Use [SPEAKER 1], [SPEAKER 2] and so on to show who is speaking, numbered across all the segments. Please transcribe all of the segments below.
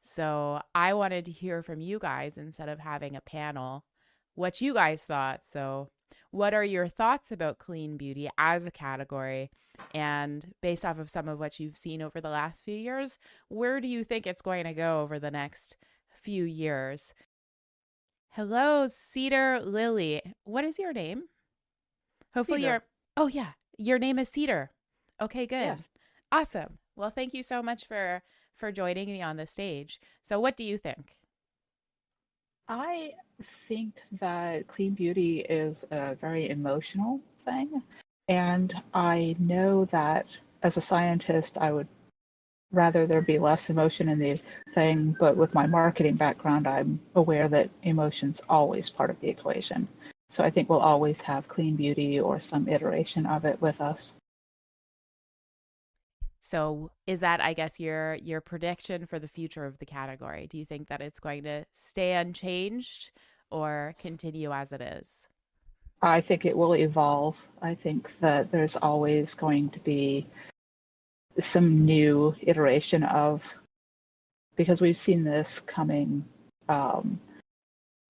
[SPEAKER 1] So I wanted to hear from you guys instead of having a panel what you guys thought. So, what are your thoughts about clean beauty as a category? And based off of some of what you've seen over the last few years, where do you think it's going to go over the next few years? Hello, Cedar Lily. What is your name? Hopefully
[SPEAKER 2] Peter.
[SPEAKER 1] you're Oh yeah, your name is Cedar. Okay, good.
[SPEAKER 2] Yes.
[SPEAKER 1] Awesome. Well, thank you so much for joining me on the stage. So, what do you think?
[SPEAKER 2] I think that clean beauty is a very emotional thing. And I know that as a scientist, I would rather there be less emotion in the thing. But with my marketing background, I'm aware that emotion's always part of the equation. So I think we'll always have clean beauty or some iteration of it with us.
[SPEAKER 1] So, is that, I guess, your prediction for the future of the category? Do you think that it's going to stay unchanged or continue as it is?
[SPEAKER 2] I think it will evolve. I think that there's always going to be some new iteration of, because we've seen this coming, um,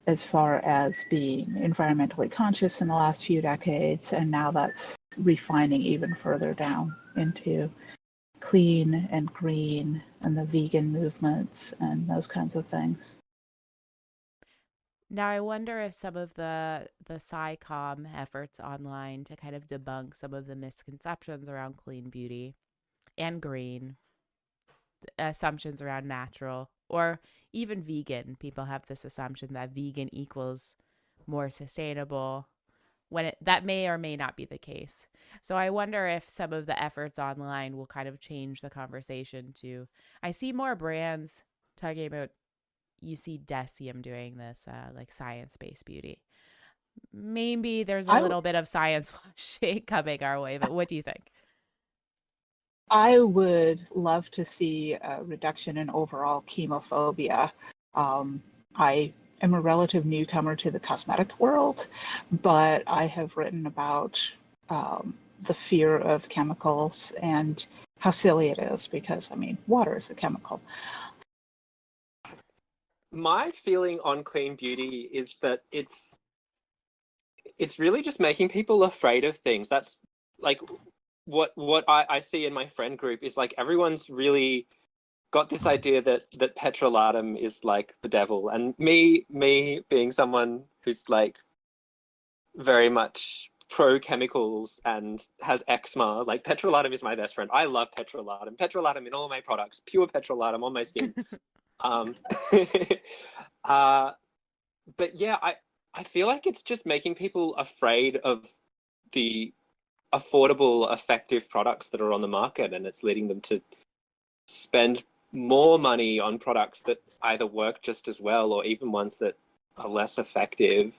[SPEAKER 2] as far as being environmentally conscious in the last few decades, and now that's refining even further down into clean and green and the vegan movements and those kinds of things.
[SPEAKER 1] Now, I wonder if some of the SciComm efforts online to kind of debunk some of the misconceptions around clean beauty and green, assumptions around natural or even vegan. People have this assumption that vegan equals more sustainable when that may or may not be the case. So I wonder if some of the efforts online will kind of change the conversation to I see more brands talking about you see Decium doing this like science-based beauty. Maybe there's a
[SPEAKER 2] I
[SPEAKER 1] little bit of science washing coming our way, but what do you think?
[SPEAKER 2] I would love to see a reduction in overall chemophobia. I am a relative newcomer to the cosmetic world, but I have written about the fear of chemicals and how silly it is because, I mean, water is a chemical.
[SPEAKER 3] My feeling on clean beauty is that it's really just making people afraid of things. That's like what I see in my friend group is like everyone's really got this idea that petrolatum is like the devil. And me being someone who's like very much pro chemicals and has eczema, like petrolatum is my best friend. I love petrolatum. Petrolatum in all my products, pure petrolatum on my skin. Um uh but yeah, I feel like it's just making people afraid of the affordable, effective products that are on the market, and it's leading them to spend more money on products that either work just as well or even ones that are less effective.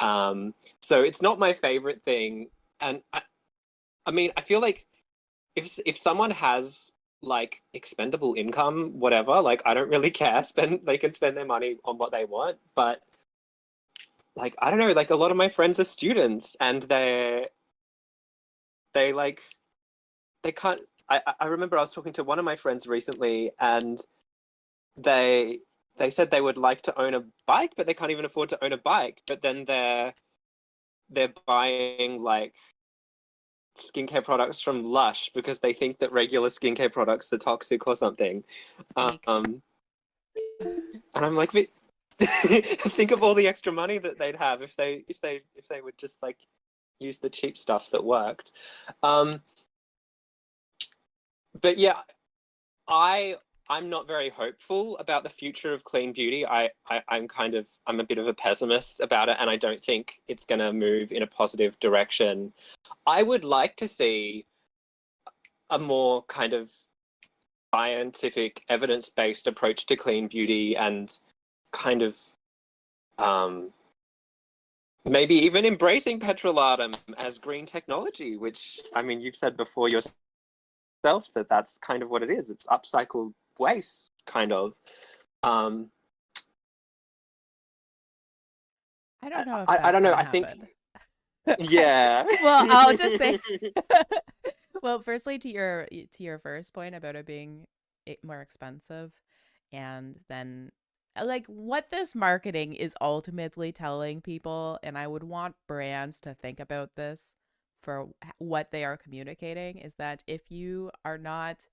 [SPEAKER 3] So it's not my favorite thing, and I mean, I feel like if someone has like expendable income, whatever, like I don't really care. Spend They can spend their money on what they want, but like I don't know, like a lot of my friends are students and they like they can't. I remember I was talking to one of my friends recently, and they they said they would like to own a bike, but they can't even afford to own a bike. But then they're buying like skincare products from Lush because they think that regular skincare products are toxic or something.
[SPEAKER 1] Fake.
[SPEAKER 3] And I'm like, think of all the extra money that they'd have if they would just like use the cheap stuff that worked. Um, but yeah, I I'm not very hopeful about the future of clean beauty. I'm a bit of a pessimist about it, and I don't think it's going to move in a positive direction. I would like to see a more kind of scientific, evidence-based approach to clean beauty, and kind of um, maybe even embracing petrolatum as green technology. Which I mean, you've said before yourself that that's kind of what it is. It's upcycled waste, kind of. Um,
[SPEAKER 1] I don't know if
[SPEAKER 3] I
[SPEAKER 1] that's
[SPEAKER 3] don't know.
[SPEAKER 1] going to
[SPEAKER 3] I think
[SPEAKER 1] happen.
[SPEAKER 3] yeah.
[SPEAKER 1] Well, I'll just say well, firstly to your first point about it being more expensive, And then, like, what this marketing is ultimately telling people, and I would want brands to think about this for what they are communicating, is that if you are not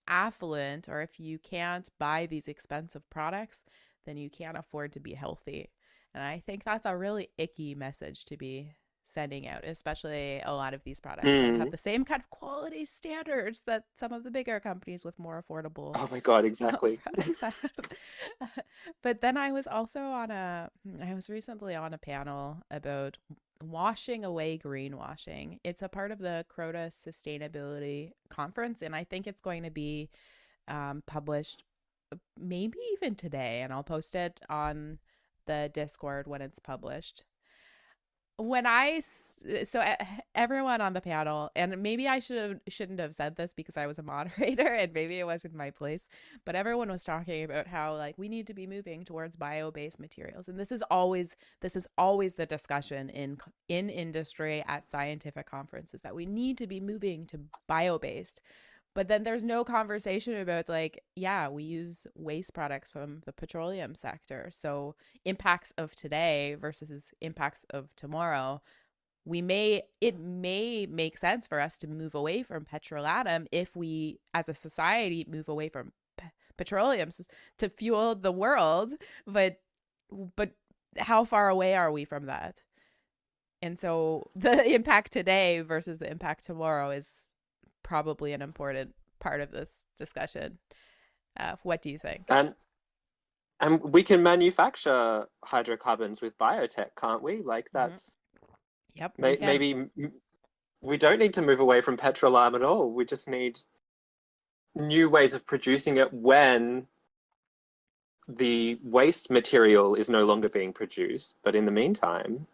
[SPEAKER 1] affluent or if you can't buy these expensive products, then you can't afford to be healthy. And I think that's a really icky message to be sending out, especially a lot of these products don't have
[SPEAKER 3] Mm.
[SPEAKER 1] the same kind of quality standards that some of the bigger companies with more affordable
[SPEAKER 3] Oh my God, exactly.
[SPEAKER 1] products have. But then I was recently on a panel about washing away greenwashing. It's a part of the Crota Sustainability Conference, and I think it's going to be published maybe even today, and I'll post it on the Discord when it's published. When everyone on the panel, and maybe shouldn't have said this because I was a moderator and maybe it wasn't my place, but everyone was talking about how, like, we need to be moving towards bio-based materials, and this is always the discussion in industry at scientific conferences, that we need to be moving to bio-based. But then there's no conversation about, like, yeah, we use waste products from the petroleum sector. So impacts of today versus impacts of tomorrow. It may make sense for us to move away from petrolatum if we as a society move away from petroleum to fuel the world, but how far away are we from that? And so the impact today versus the impact tomorrow is probably an important part of this discussion. What do you think?
[SPEAKER 3] And we can manufacture hydrocarbons with biotech, can't we? Like that's
[SPEAKER 1] Yep, we can.
[SPEAKER 3] maybe we don't need to move away from petroleum at all. We just need new ways of producing it when the waste material is no longer being produced. But in the meantime,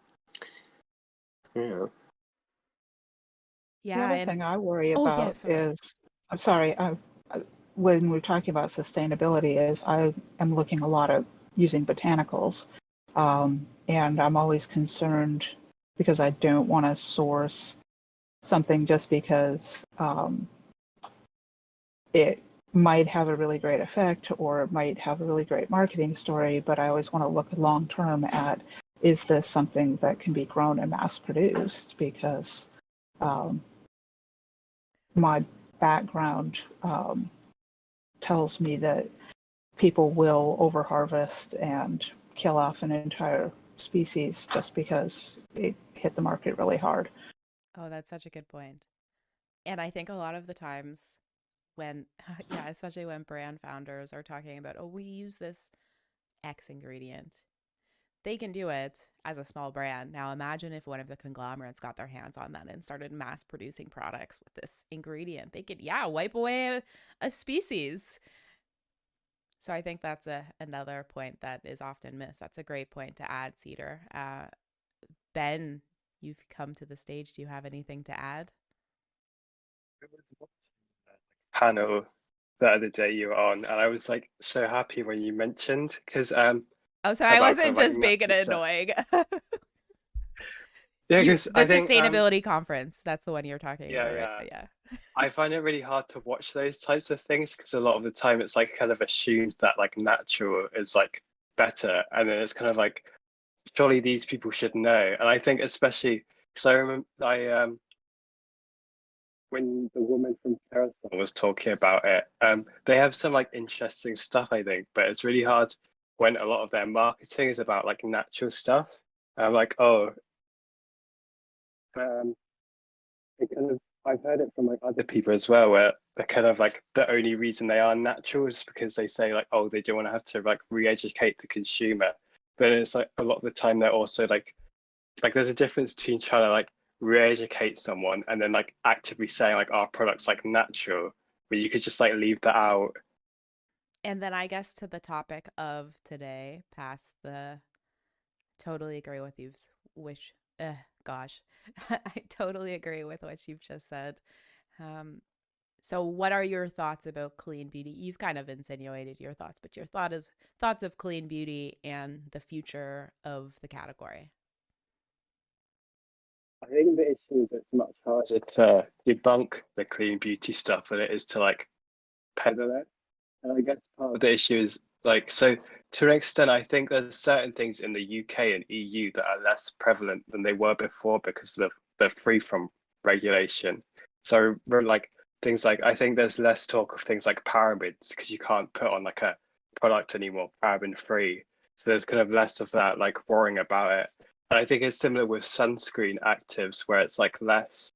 [SPEAKER 3] yeah.
[SPEAKER 2] The other thing I worry
[SPEAKER 1] Oh,
[SPEAKER 2] about is, I'm sorry, when we're talking about sustainability, is I am looking a lot at using botanicals, and I'm always concerned because I don't want to source something just because it might have a really great effect or it might have a really great marketing story, but I always want to look long term at, is this something that can be grown and mass produced? Because my background tells me that people will overharvest and kill off an entire species just because it hit the market really hard.
[SPEAKER 1] Oh, that's such a good point. And I think a lot of the times when, yeah, especially when brand founders are talking about, oh, we use this X ingredient, they can do it as a small brand. Now imagine if one of the conglomerates got their hands on that and started mass producing products with this ingredient. They could, yeah, wipe away a species. So I think that's another point that is often missed. That's a great point to add, Cedar. Ben, you've come to the stage. Do you have anything to add?
[SPEAKER 4] Panel the other day you were on, and I was like so happy when you mentioned, because
[SPEAKER 1] Oh, so I wasn't just being annoying.
[SPEAKER 4] Yeah, because
[SPEAKER 1] The
[SPEAKER 4] I think
[SPEAKER 1] sustainability conference, that's the one you're talking about, right?
[SPEAKER 4] yeah.
[SPEAKER 1] Yeah.
[SPEAKER 4] I find it really hard to watch those types of things because a lot of the time it's like kind of assumed that like natural is like better, and then it's kind of like, surely these people should know. And I think especially because I remember when the woman from Terraform was talking about it, they have some like interesting stuff, I think, but it's really hard when a lot of their marketing is about like natural stuff. I'm like, oh, it kind of, I've heard it from like other people as well, where they're kind of like the only reason they are natural is because they say like, oh, they don't want to have to like re-educate the consumer. But it's like a lot of the time they're also like there's a difference between trying to like re-educate someone and then like actively saying like our product's like natural, but you could just like leave that out.
[SPEAKER 1] And then I guess to the topic of today, past the totally agree with you, which, gosh, I totally agree with what you've just said. So what are your thoughts about clean beauty? You've kind of insinuated your thoughts, but your thoughts of clean beauty and the future of the category.
[SPEAKER 4] I think the issue is it's much harder to debunk the clean beauty stuff than it is to like peddle it. And I guess part of the issue is Like, so to an extent, I think there's certain things in the UK and EU that are less prevalent than they were before because they're free from regulation. So we're like things like, I think there's less talk of things like parabens because you can't put on like a product anymore paraben free. So there's kind of less of that like worrying about it. And I think it's similar with sunscreen actives where it's like less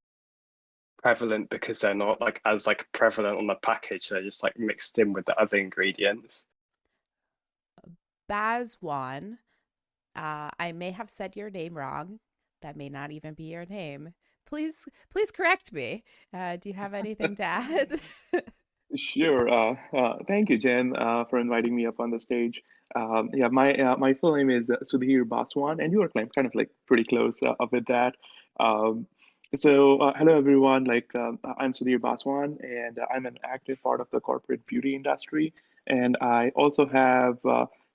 [SPEAKER 4] prevalent because they're not like as like prevalent on the package. They're just like mixed in with the other ingredients.
[SPEAKER 1] Bazwan, I may have said your name wrong. That may not even be your name. Please correct me. Do you have anything to add?
[SPEAKER 5] Sure. Thank you, Jen, for inviting me up on the stage. Yeah, my full name is Sudhir Baswan, and you are kind of like pretty close up with that. Um, hello everyone. I'm Sudhir Baswan, and I'm an active part of the corporate beauty industry. And I also have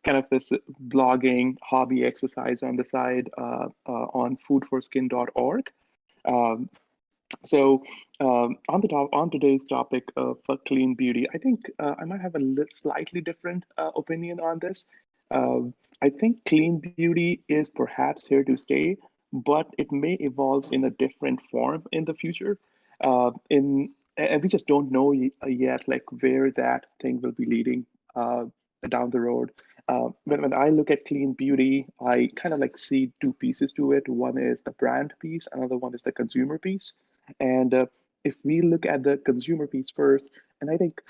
[SPEAKER 5] kind of this blogging hobby exercise on the side on foodforskin.org. Um, so on today's topic of clean beauty, I think I might have a slightly different opinion on this. I think clean beauty is perhaps here to stay, but it may evolve in a different form in the future. And we just don't know yet, like where that thing will be leading down the road. When I look at clean beauty, I kind of like see two pieces to it. One is the brand piece, another one is the consumer piece. And if we look at the consumer piece first, and I think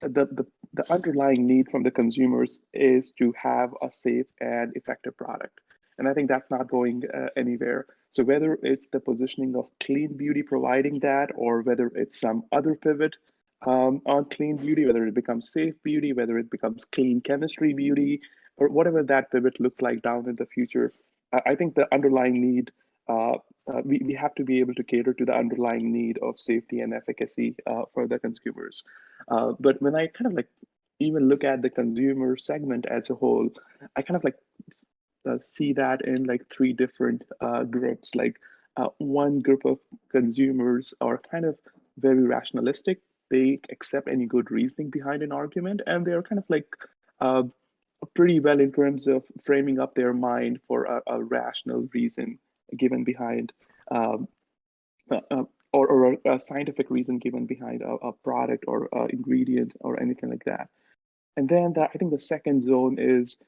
[SPEAKER 5] the underlying need from the consumers is to have a safe and effective product. And I think that's not going anywhere. So whether it's the positioning of clean beauty providing that, or whether it's some other pivot on clean beauty, whether it becomes safe beauty, whether it becomes clean chemistry beauty, or whatever that pivot looks like down in the future, I think the underlying need we have to be able to cater to the underlying need of safety and efficacy for the consumers. But when I kind of like even look at the consumer segment as a whole, I kind of like see that in like three different groups. Like one group of consumers are kind of very rationalistic. They accept any good reasoning behind an argument, and they're kind of like uh, pretty well in terms of framing up their mind for a rational reason given behind um, or a scientific reason given behind a product or ingredient or anything like that. And then I think the second zone is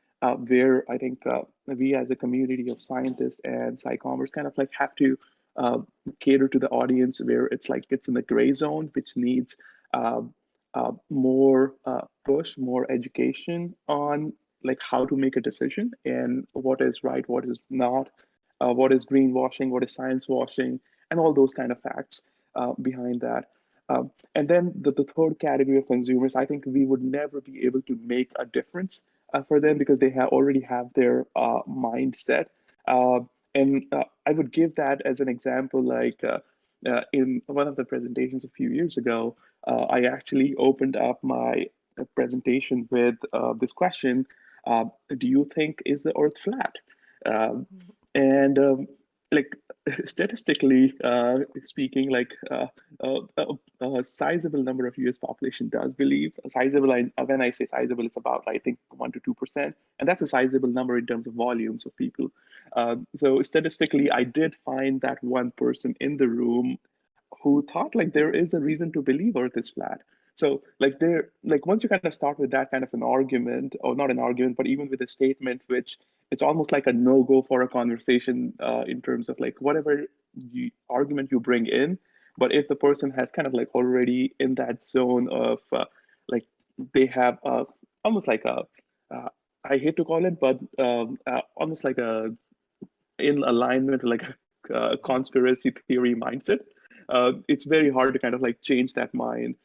[SPEAKER 5] where I think we as a community of scientists and psychommers kind of like have to uh, cater to the audience where it's like it's in the gray zone, which needs uh, more push, more education on like how to make a decision and what is right, what is not, what is greenwashing, what is science washing, and all those kind of facts behind that. And then the third category of consumers, I think we would never be able to make a difference for them because they already have their mindset. Uh, and I would give that as an example, like in one of the presentations a few years ago, I actually opened up my presentation with this question: do you think is the Earth flat? And like statistically speaking, like a sizable number of US population does believe a sizable. When I say sizable, it's about I think 1 to 2%, and that's a sizable number in terms of volumes of people. So statistically, I did find that one person in the room who thought like there is a reason to believe Earth is flat. So like once you kind of start with that kind of an argument, or not an argument, but even with a statement, which it's almost like a no-go for a conversation in terms of like whatever argument you bring in. But if the person has kind of like already in that zone of like they have almost like a I hate to call it, but almost like a in alignment, like a conspiracy theory mindset, it's very hard to kind of like change that mind.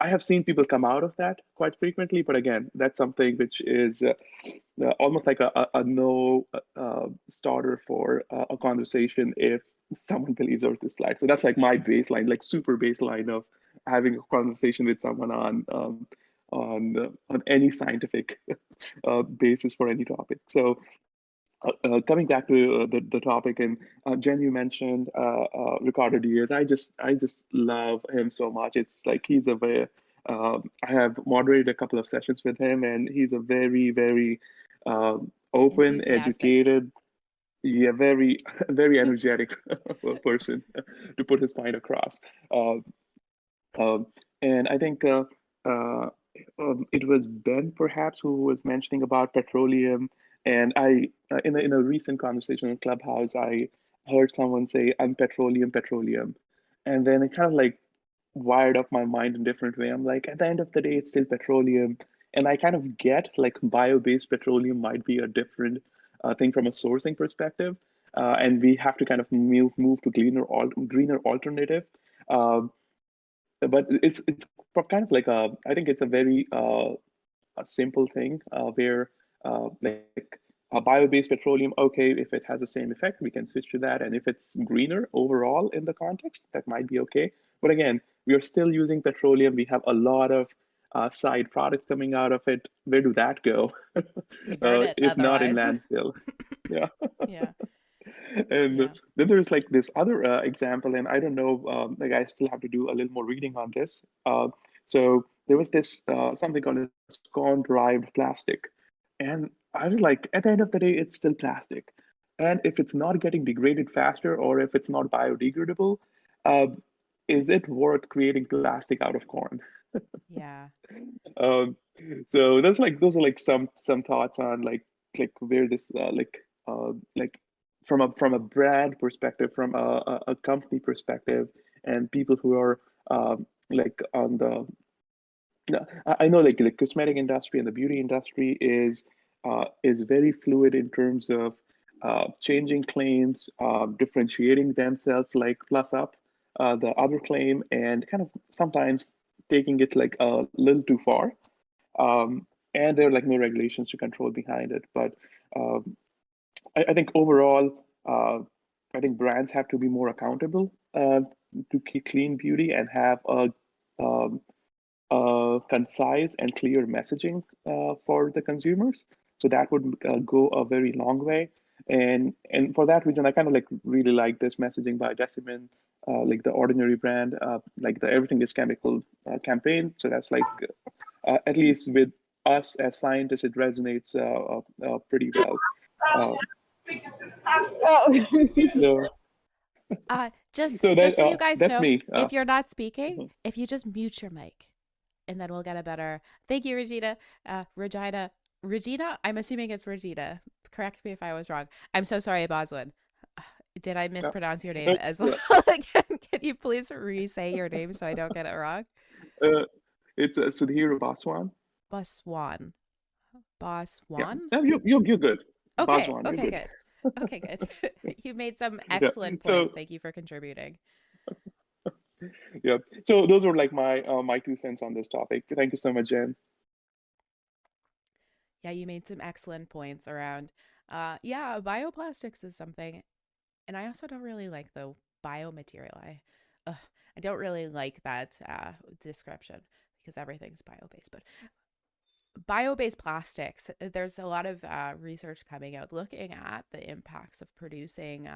[SPEAKER 5] I have seen people come out of that quite frequently, but again, that's something which is almost like a no starter for a conversation if someone believes Earth is flat. So that's like my baseline, like super baseline of having a conversation with someone on any scientific basis for any topic. So coming back to the topic, and Jen, you mentioned Ricardo Diaz. I just love him so much. It's like he's a I have moderated a couple of sessions with him, and he's a very, very open,
[SPEAKER 1] Enthusiastic.
[SPEAKER 5] educated, yeah, very, very energetic person to put his point across. Uh, um, and I think uh, it was Ben perhaps who was mentioning about petroleum. And I, in a recent conversation in Clubhouse, I heard someone say, "I'm petroleum, petroleum," and then it kind of like wired up my mind in a different way. I'm like, at the end of the day, it's still petroleum, and I kind of get like bio-based petroleum might be a different thing from a sourcing perspective, and we have to kind of move to greener alternative. Um, but it's kind of like a I think it's a very a simple thing where like a bio-based petroleum, okay, if it has the same effect, we can switch to that, and if it's greener overall in the context, that might be okay. But again, we are still using petroleum. We have a lot of side products coming out of it. Where do that go?
[SPEAKER 1] We burn it
[SPEAKER 5] If not in
[SPEAKER 1] otherwise.
[SPEAKER 5] landfill? Yeah.
[SPEAKER 1] Yeah.
[SPEAKER 5] And
[SPEAKER 1] Yeah.
[SPEAKER 5] then there's like this other example, and I don't know, like I still have to do a little more reading on this. So there was this something called a scone-derived plastic, and I was like, at the end of the day, it's still plastic, and if it's not getting degraded faster, or if it's not biodegradable, uh, is it worth creating plastic out of corn?
[SPEAKER 1] Yeah.
[SPEAKER 5] Um, so that's like those are like some thoughts on like where this like from a brand perspective, from a company perspective, and people who are like on the I know like the cosmetic industry and the beauty industry is very fluid in terms of changing claims, differentiating themselves like plus up the other claim, and kind of sometimes taking it like a little too far. And there are like no regulations to control behind it. But um, I think overall, I think brands have to be more accountable to keep clean beauty and have um, a concise and clear messaging for the consumers. So that would go a very long way. And for that reason, I kind of like really like this messaging by Decimin, like the Ordinary brand, like the Everything is Chemical campaign. So that's like at least with us as scientists, it resonates pretty well. Um, so,
[SPEAKER 1] Just
[SPEAKER 5] so
[SPEAKER 1] so you guys
[SPEAKER 5] that's
[SPEAKER 1] know,
[SPEAKER 5] me.
[SPEAKER 1] if you're not speaking, if you just mute your mic, and then we'll get a better. Thank you, Regina. Regina. I'm assuming it's Regina. Correct me if I was wrong. I'm so sorry, Boswin. Did I mispronounce your name as well? Can you please re-say your name so I don't get it wrong?
[SPEAKER 5] It's Sudhir Baswan.
[SPEAKER 1] Baswan.
[SPEAKER 5] Yeah,
[SPEAKER 1] Baswan?
[SPEAKER 5] you're good.
[SPEAKER 1] Okay.
[SPEAKER 5] Baswan, you're
[SPEAKER 1] Okay.
[SPEAKER 5] good.
[SPEAKER 1] Good. Okay. Good. You made some
[SPEAKER 5] Yeah.
[SPEAKER 1] excellent
[SPEAKER 5] So
[SPEAKER 1] points. Thank you for contributing.
[SPEAKER 5] yeah. So those were like my 2 cents on this topic. Thank you so much, Jen.
[SPEAKER 1] Yeah, you made some excellent points around. Yeah, bioplastics is something, and I also don't really like the biomaterial. I don't really like that description because everything's bio-based. But bio-based plastics, there's a lot of research coming out looking at the impacts of producing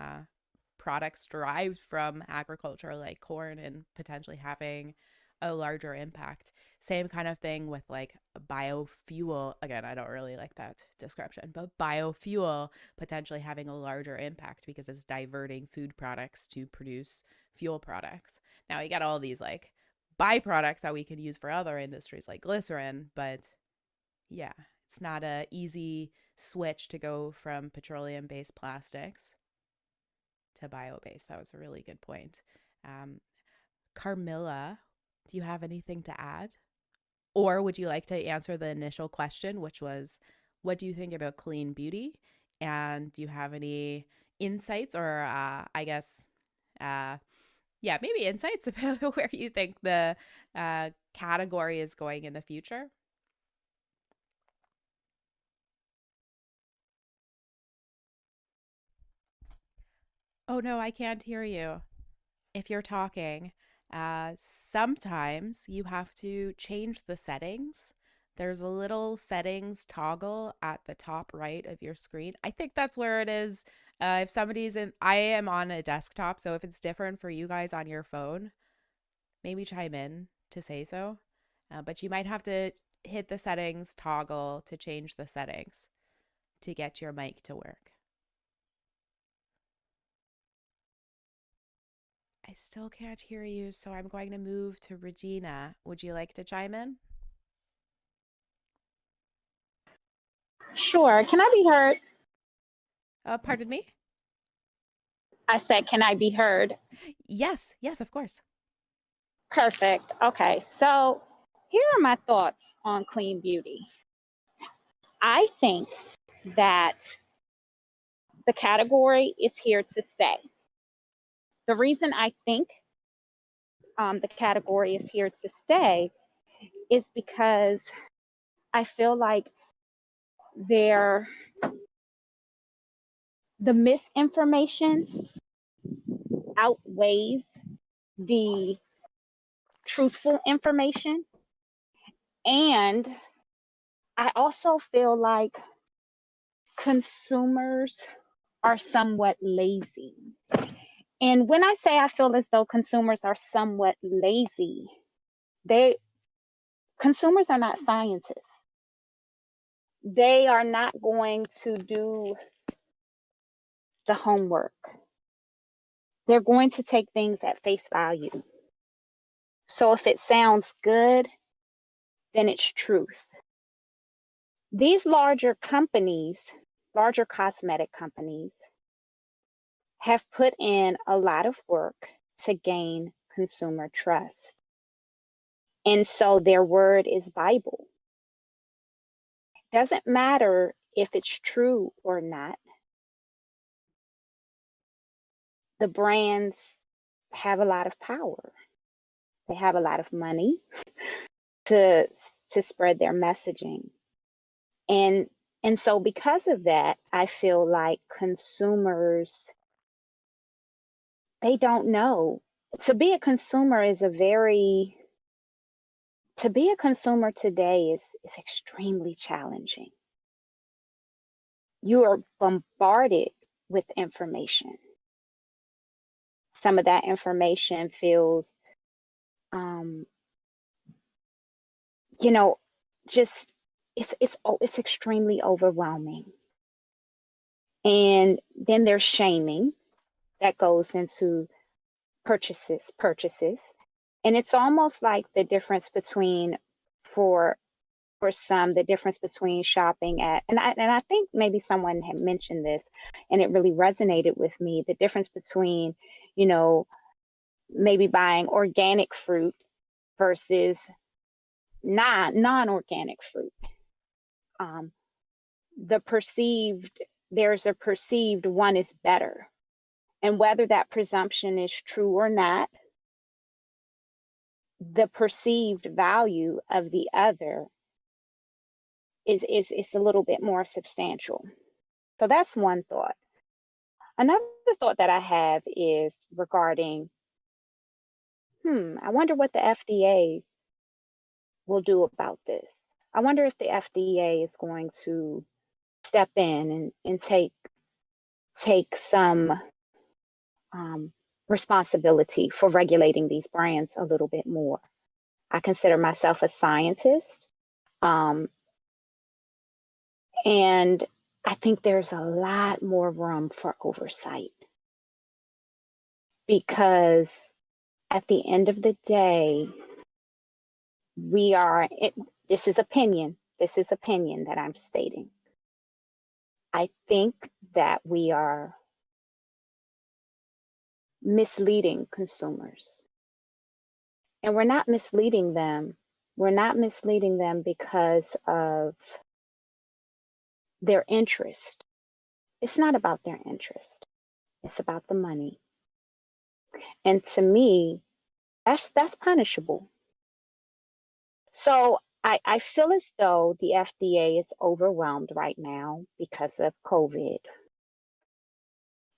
[SPEAKER 1] products derived from agriculture like corn and potentially having a larger impact. Same kind of thing with like biofuel. Again, I don't really like that description, but biofuel potentially having a larger impact because it's diverting food products to produce fuel products. Now you got all these like byproducts that we can use for other industries like glycerin, but yeah, it's not a easy switch to go from petroleum based plastics to bio-based. That was a really good point. Um, Carmilla, do you have anything to add? Or would you like to answer the initial question, which was, what do you think about clean beauty? And do you have any insights or, I guess, yeah, maybe insights about where you think the category is going in the future? Oh no, I can't hear you. If you're talking, sometimes you have to change the settings. There's a little settings toggle at the top right of your screen. I think that's where it is. If somebody's in, I am on a desktop, so if it's different for you guys on your phone, maybe chime in to say so. But you might have to hit the settings toggle to change the settings to get your mic to work. I still can't hear you, so I'm going to move to Regina. Would you like to chime in?
[SPEAKER 6] Sure. Can I be heard?
[SPEAKER 1] Pardon me?
[SPEAKER 6] I said, can I be heard?
[SPEAKER 1] Yes, of course.
[SPEAKER 6] Perfect. Okay. So here are my thoughts on clean beauty. I think that the category is here to stay. The reason I think the category is here to stay is because I feel like the misinformation outweighs the truthful information. And I also feel like consumers are somewhat lazy. And when I say I feel as though consumers are somewhat lazy, consumers are not scientists. They are not going to do the homework. They're going to take things at face value. So if it sounds good, then it's truth. These larger companies, larger cosmetic companies, have put in a lot of work to gain consumer trust. And so their word is Bible. Doesn't matter if it's true or not. The brands have a lot of power. They have a lot of money to spread their messaging. And so because of that, I feel like consumers, they don't know. To be a consumer today is extremely challenging. You are bombarded with information. Some of that information feels, just it's extremely overwhelming. And then there's shaming that goes into purchases. And it's almost like the difference between, for some, the difference between shopping at, and I think maybe someone had mentioned this and it really resonated with me, the difference between, maybe buying organic fruit versus non-organic fruit. There's a perceived one is better. And whether that presumption is true or not, the perceived value of the other is a little bit more substantial. So that's one thought. Another thought that I have is regarding, I wonder what the FDA will do about this. I wonder if the FDA is going to step in and take some responsibility for regulating these brands a little bit more. I consider myself a scientist, and I think there's a lot more room for oversight, because at the end of the day, this is opinion that I'm stating. I think that we are misleading consumers. And we're not misleading them. We're not misleading them because of their interest. It's not about their interest. It's about the money. And to me, that's punishable. So I feel as though the FDA is overwhelmed right now because of COVID.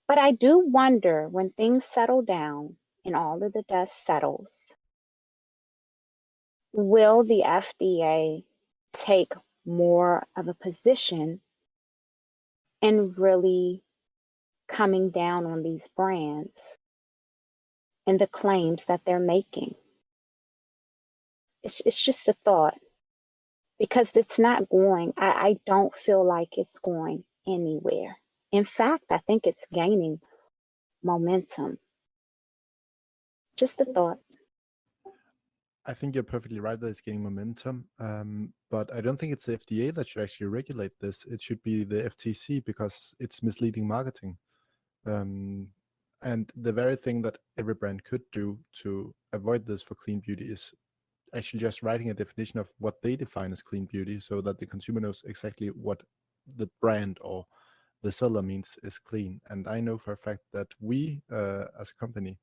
[SPEAKER 6] But I do wonder, when things settle down and all of the dust settles, will the FDA take more of a position in really coming down on these brands and the claims that they're making? It's just a thought because it's not going. I don't feel like it's going anywhere. In fact, I think it's gaining momentum. Just a thought.
[SPEAKER 7] I think you're perfectly right that it's gaining momentum, but I don't think it's the FDA that should actually regulate this. It should be the FTC because it's misleading marketing. And the very thing that every brand could do to avoid this for clean beauty is actually just writing a definition of what they define as clean beauty so that the consumer knows exactly what the brand or the seller means is clean. And I know for a fact that we, as a company,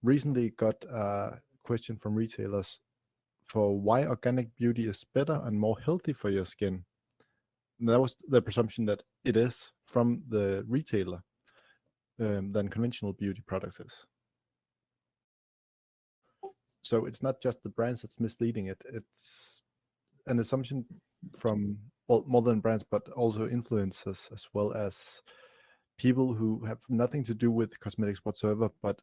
[SPEAKER 7] recently got a question from retailers for why organic beauty is better and more healthy for your skin. And that was the presumption that it is from the retailer than conventional beauty products is. So it's not just the brands that's misleading it. It's an assumption from, well, more than brands, but also influencers as well as people who have nothing to do with cosmetics whatsoever. But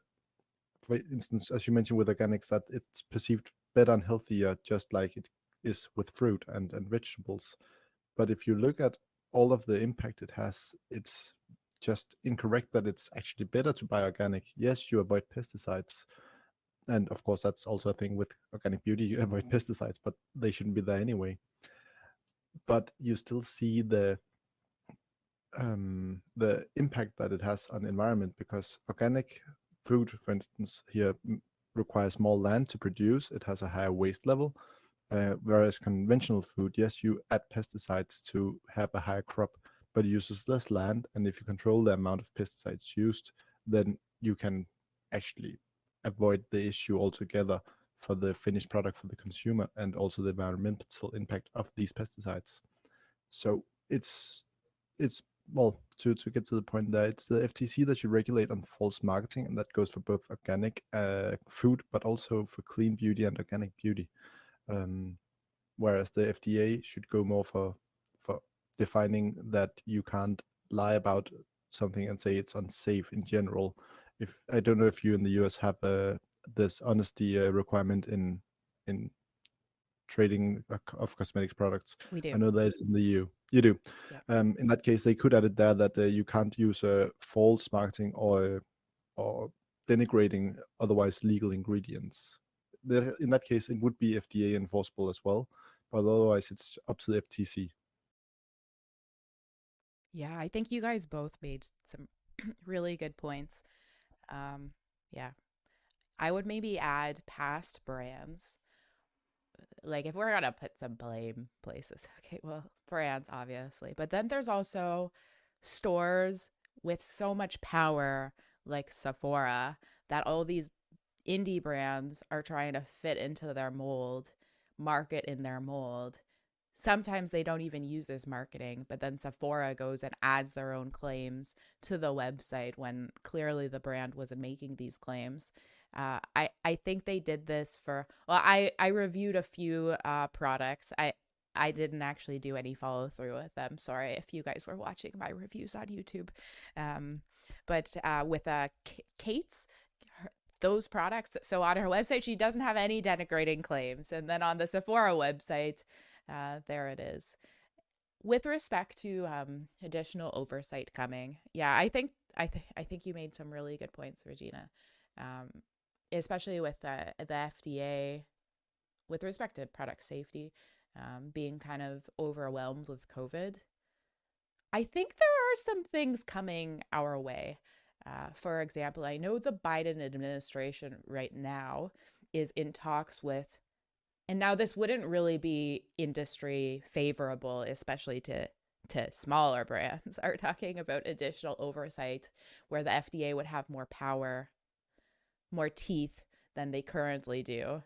[SPEAKER 7] for instance, as you mentioned with organics, that it's perceived better and healthier, just like it is with fruit and vegetables. But if you look at all of the impact it has, it's just incorrect that it's actually better to buy organic. Yes, you avoid pesticides. And of course, that's also a thing with organic beauty. You avoid pesticides, but they shouldn't be there anyway. But you still see the impact that it has on the environment, because organic food, for instance, here requires more land to produce. It has a higher waste level, whereas conventional food, yes, you add pesticides to have a higher crop, but it uses less land. And if you control the amount of pesticides used, then you can actually avoid the issue altogether for the finished product for the consumer and also the environmental impact of these pesticides. So it's well, to get to the point there, it's the FTC that should regulate on false marketing, and that goes for both organic food, but also for clean beauty and organic beauty. Whereas the FDA should go more for defining that you can't lie about something and say it's unsafe in general. If I don't know if you in the US have this honesty requirement in trading of cosmetics products.
[SPEAKER 1] We do.
[SPEAKER 7] I know there's in the EU. You do.
[SPEAKER 1] Yeah.
[SPEAKER 7] In that case, they could add it there that you can't use false marketing or denigrating otherwise legal ingredients. In that case, it would be FDA enforceable as well, but otherwise it's up to the FTC.
[SPEAKER 1] Yeah, I think you guys both made some really good points. Yeah, I would maybe add past brands. Like if we're gonna put some blame places, okay, well, brands obviously, but then there's also stores with so much power like Sephora that all these indie brands are trying to fit into their mold, market in their mold. Sometimes they don't even use this marketing, but then Sephora goes and adds their own claims to the website when clearly the brand wasn't making these claims. I think they did this for, well, I reviewed a few products. I didn't actually do any follow through with them. Sorry if you guys were watching my reviews on YouTube. But with Kate's, those products, so on her website, she doesn't have any denigrating claims. And then on the Sephora website, there it is. With respect to additional oversight coming, yeah, I think you made some really good points, Regina. Especially with the FDA, with respect to product safety, being kind of overwhelmed with COVID. I think there are some things coming our way. For example, I know the Biden administration right now is in talks with, and now this wouldn't really be industry favorable, especially to smaller brands, are talking about additional oversight where the FDA would have more power, more teeth than they currently do.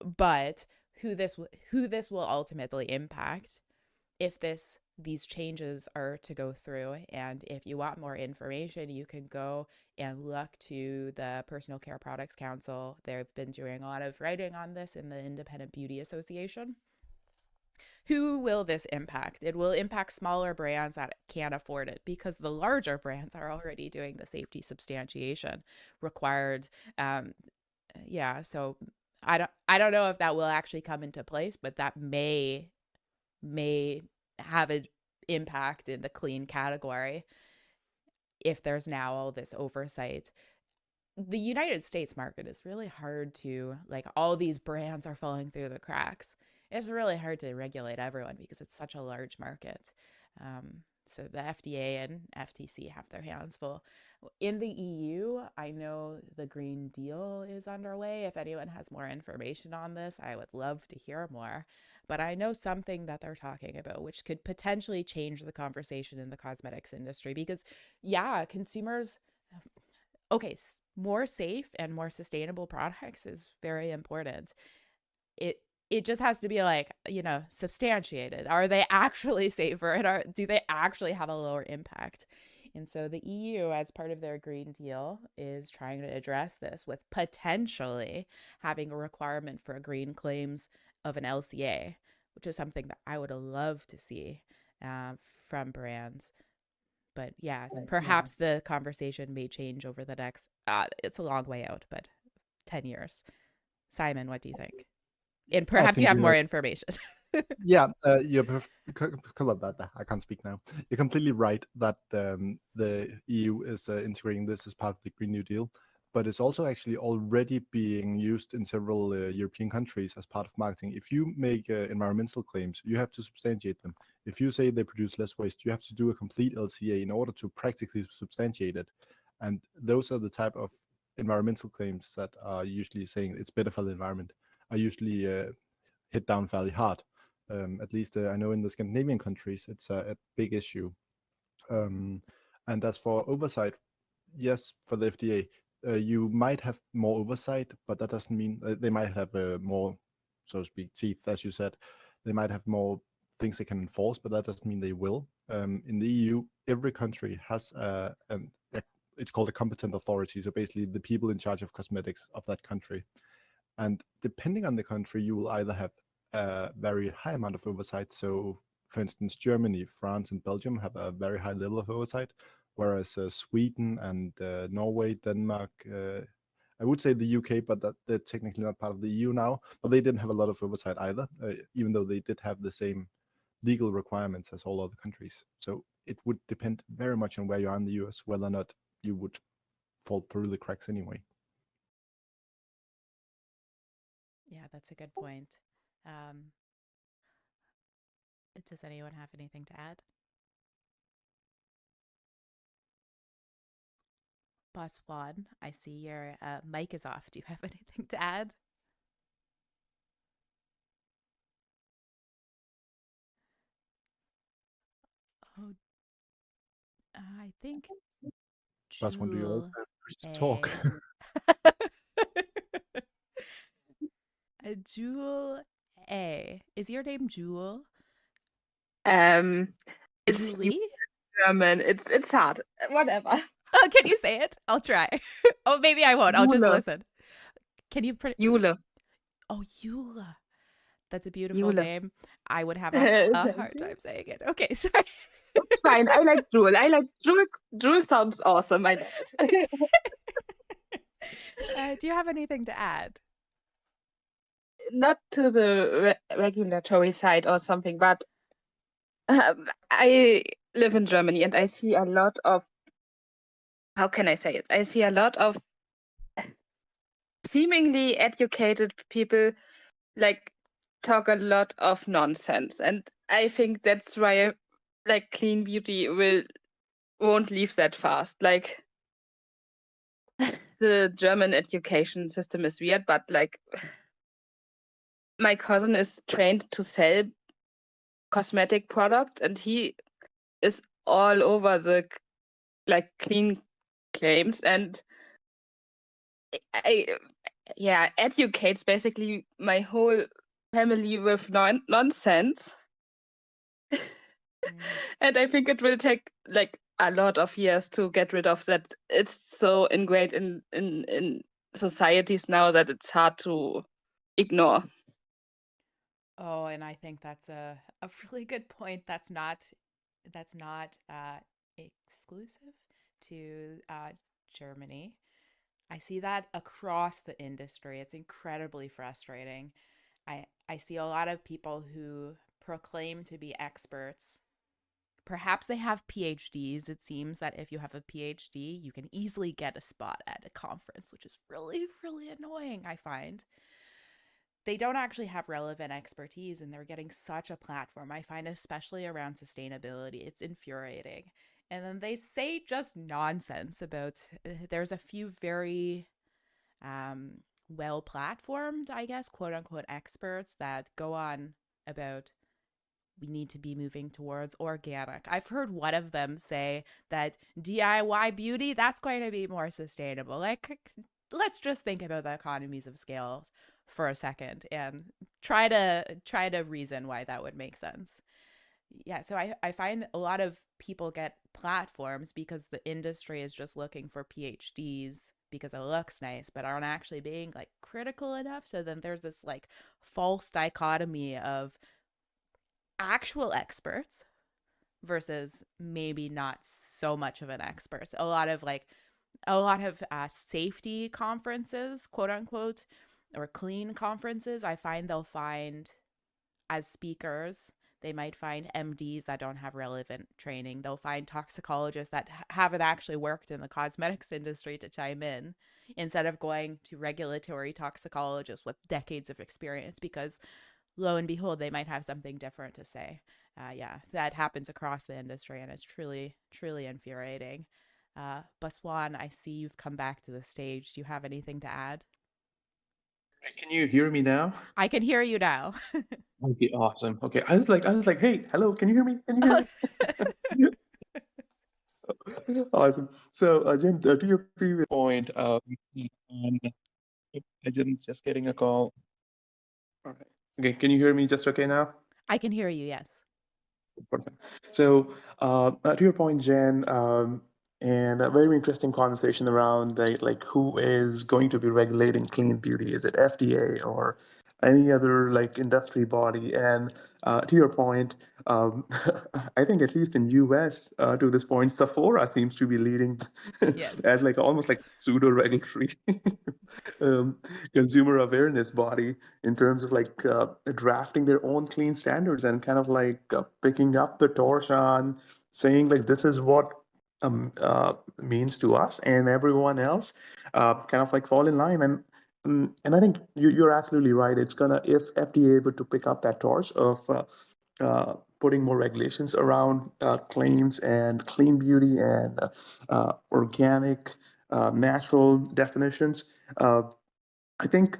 [SPEAKER 1] But who this will ultimately impact, if these changes are to go through, and if you want more information, you can go and look to the Personal Care Products Council. They've been doing a lot of writing on this in the Independent Beauty Association. Who will this impact? It will impact smaller brands that can't afford it, because the larger brands are already doing the safety substantiation required. So I don't know if that will actually come into place, but that may have an impact in the clean category if there's now all this oversight. The United States market is really hard to, like, all these brands are falling through the cracks. It's really hard to regulate everyone because it's such a large market. So the FDA and FTC have their hands full. In the EU, I know the Green Deal is underway. If anyone has more information on this, I would love to hear more. But I know something that they're talking about, which could potentially change the conversation in the cosmetics industry because, yeah, consumers, okay, more safe and more sustainable products is very important. It just has to be, like, you know, substantiated. Are they actually safer, and do they actually have a lower impact? And so the EU, as part of their Green Deal, is trying to address this with potentially having a requirement for green claims of an LCA, which is something that I would love to see from brands. But yeah, perhaps the conversation may change over the next, it's a long way out, but 10 years. Simon, what do you think? And perhaps you have more information.
[SPEAKER 7] Yeah, you're I can't speak now. You're completely right that the EU is integrating this as part of the Green New Deal, but it's also actually already being used in several European countries as part of marketing. If you make environmental claims, you have to substantiate them. If you say they produce less waste, you have to do a complete LCA in order to practically substantiate it. And those are the type of environmental claims that are usually saying it's better for the environment, are usually hit down fairly hard. At least I know in the Scandinavian countries, it's a big issue. And as for oversight, yes, for the FDA, you might have more oversight, but that doesn't mean they might have more, so to speak, teeth, as you said. They might have more things they can enforce, but that doesn't mean they will. In the EU, every country has it's called a competent authority. So basically the people in charge of cosmetics of that country. And depending on the country, you will either have a very high amount of oversight. So for instance, Germany, France, and Belgium have a very high level of oversight, whereas Sweden and Norway, Denmark, I would say the UK, but that they're technically not part of the EU now, but they didn't have a lot of oversight either, even though they did have the same legal requirements as all other countries. So it would depend very much on where you are in the US, whether or not you would fall through the cracks anyway.
[SPEAKER 1] Yeah, that's a good point. Does anyone have anything to add? Boss Juan, I see your mic is off. Do you have anything to add? Oh, I think
[SPEAKER 7] Boss Juan, do you also
[SPEAKER 1] Jewel
[SPEAKER 7] have first to talk?
[SPEAKER 1] Jewel A. Is your name Jewel?
[SPEAKER 8] It's
[SPEAKER 1] Julie?
[SPEAKER 8] German. It's hard. Whatever.
[SPEAKER 1] Oh, can you say it? I'll try. Oh, maybe I won't. I'll just
[SPEAKER 8] Jule.
[SPEAKER 1] listen. Can you
[SPEAKER 8] Jule.
[SPEAKER 1] Oh, Eula. That's a beautiful
[SPEAKER 8] Jule.
[SPEAKER 1] name. I would have a
[SPEAKER 8] Thank
[SPEAKER 1] hard
[SPEAKER 8] you.
[SPEAKER 1] time saying it. Okay, sorry.
[SPEAKER 8] It's fine. I like Jewel. I like Jewel. Jewel sounds awesome. I love it.
[SPEAKER 1] Do you have anything to add?
[SPEAKER 8] Not to the regulatory side or something, but I live in Germany and I see a lot of, how can I say it? I see a lot of seemingly educated people like talk a lot of nonsense, and I think that's why like clean beauty won't leave that fast. Like the German education system is weird, but like my cousin is trained to sell cosmetic products and he is all over the like clean claims, and I educates basically my whole family with nonsense. And I think it will take like a lot of years to get rid of that. It's so ingrained in societies now that it's hard to ignore.
[SPEAKER 1] Oh, and I think that's a really good point. That's not exclusive to Germany. I see that across the industry. It's incredibly frustrating. I see a lot of people who proclaim to be experts. Perhaps they have PhDs. It seems that if you have a PhD, you can easily get a spot at a conference, which is really, really annoying, I find. They don't actually have relevant expertise and they're getting such a platform. I find, especially around sustainability, it's infuriating. And then they say just nonsense about, there's a few very well platformed, I guess, quote unquote, experts that go on about we need to be moving towards organic. I've heard one of them say that DIY beauty, that's going to be more sustainable. Like, let's just think about the economies of scale for a second and try to reason why that would make sense. Yeah, so I find a lot of people get platforms because the industry is just looking for PhDs because it looks nice, but aren't actually being like critical enough. So then there's this like false dichotomy of actual experts versus maybe not so much of an expert. A lot of safety conferences, quote unquote, or clean conferences, I find they'll find as speakers, they might find MDs that don't have relevant training. They'll find toxicologists that haven't actually worked in the cosmetics industry to chime in instead of going to regulatory toxicologists with decades of experience because lo and behold, they might have something different to say. Yeah, that happens across the industry and it's truly, truly infuriating. Baswan, I see you've come back to the stage. Do you have anything to add?
[SPEAKER 5] Can you hear me now?
[SPEAKER 1] I can hear you now.
[SPEAKER 5] Okay, awesome. Okay, I was like, hey, hello, can you hear me? Can you hear me? Awesome. So, Jen, to your previous point, on agents just getting a call. All right. Okay, can you hear me just okay now?
[SPEAKER 1] I can hear you, yes.
[SPEAKER 5] Perfect. So, to your point, Jen, and a very interesting conversation around like who is going to be regulating clean beauty? Is it FDA or any other like industry body? And to your point, I think at least in US to this point, Sephora seems to be leading
[SPEAKER 1] Yes.
[SPEAKER 5] as like almost like pseudo regulatory um, consumer awareness body in terms of like drafting their own clean standards and kind of like picking up the torch on saying like this is what means to us and everyone else kind of like fall in line and I think you're absolutely right. It's gonna if FDA able to pick up that torch of putting more regulations around claims and clean beauty and organic, natural definitions. I think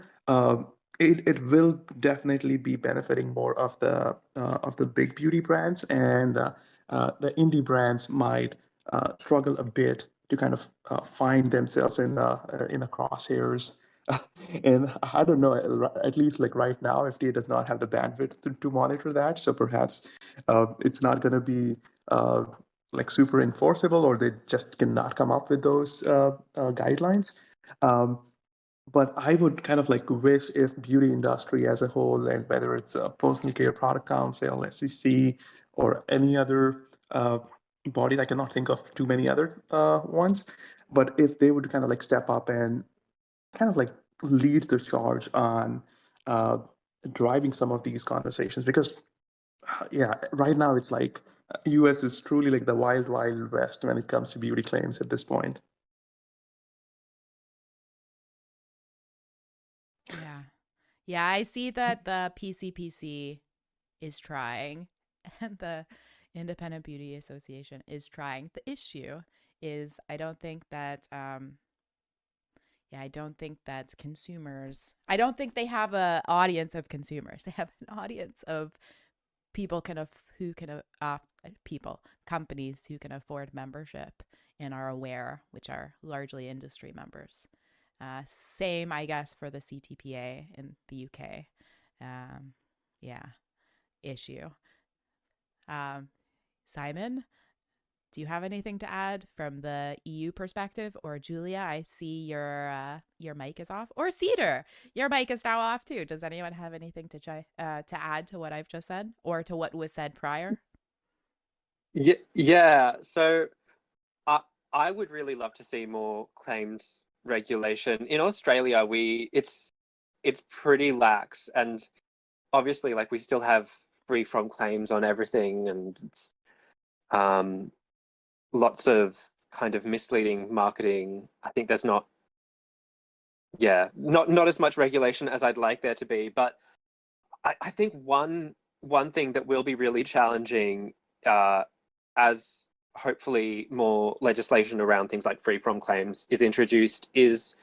[SPEAKER 5] it will definitely be benefiting more of the big beauty brands, and the indie brands might struggle a bit to kind of find themselves in the crosshairs. And I don't know, at least like right now, FDA does not have the bandwidth to monitor that. So perhaps it's not going to be like super enforceable, or they just cannot come up with those guidelines. But I would kind of like wish if beauty industry as a whole, and whether it's a personal care product council, SEC, or any other body, I cannot think of too many other ones, but if they would kind of like step up and kind of like lead the charge on driving some of these conversations, because yeah, right now it's like US is truly like the wild, wild west when it comes to beauty claims at this point.
[SPEAKER 1] Yeah. Yeah, I see that the PCPC is trying and the Independent Beauty Association is trying. The issue is I don't think that consumers, I don't think they have an audience of consumers. They have an audience of people companies who can afford membership and are aware, which are largely industry members. Same, I guess, for the CTPA in the UK. Issue. Simon, do you have anything to add from the EU perspective? Or Julia, I see your mic is off. Or Cedar, your mic is now off too. Does anyone have anything to add to what I've just said or to what was said prior?
[SPEAKER 3] Yeah. So I would really love to see more claims regulation. In Australia, it's pretty lax, and obviously, like, we still have free from claims on everything, and it's, lots of kind of misleading marketing. I think there's not as much regulation as I'd like there to be, but I think one thing that will be really challenging, as hopefully more legislation around things like free from claims is introduced, is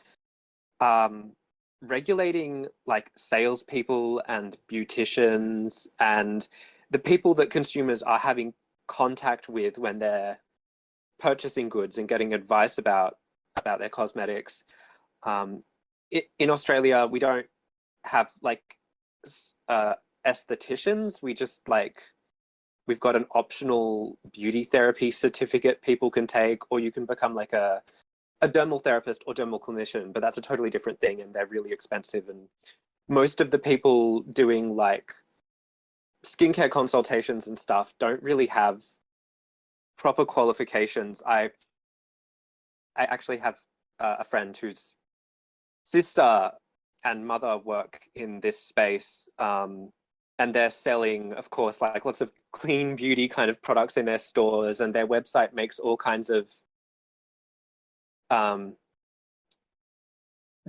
[SPEAKER 3] regulating like salespeople and beauticians and the people that consumers are having contact with when they're purchasing goods and getting advice about their cosmetics. In Australia, we don't have like estheticians. We just we've got an optional beauty therapy certificate people can take, or you can become like a dermal therapist or dermal clinician, but that's a totally different thing, and they're really expensive. And most of the people doing like skincare consultations and stuff don't really have proper qualifications. I actually have a friend whose sister and mother work in this space, and they're selling, of course, like lots of clean beauty kind of products in their stores, and their website makes all kinds of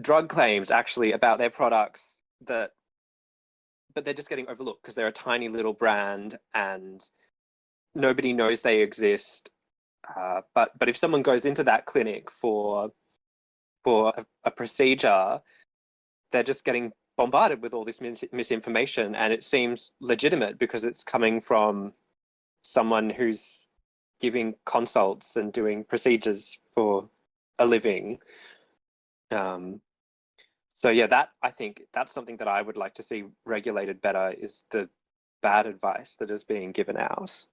[SPEAKER 3] drug claims actually about their products but they're just getting overlooked because they're a tiny little brand and nobody knows they exist. But if someone goes into that clinic for a procedure, they're just getting bombarded with all this misinformation, and it seems legitimate because it's coming from someone who's giving consults and doing procedures for a living. So yeah, I think that's something that I would like to see regulated better, is the bad advice that is being given out.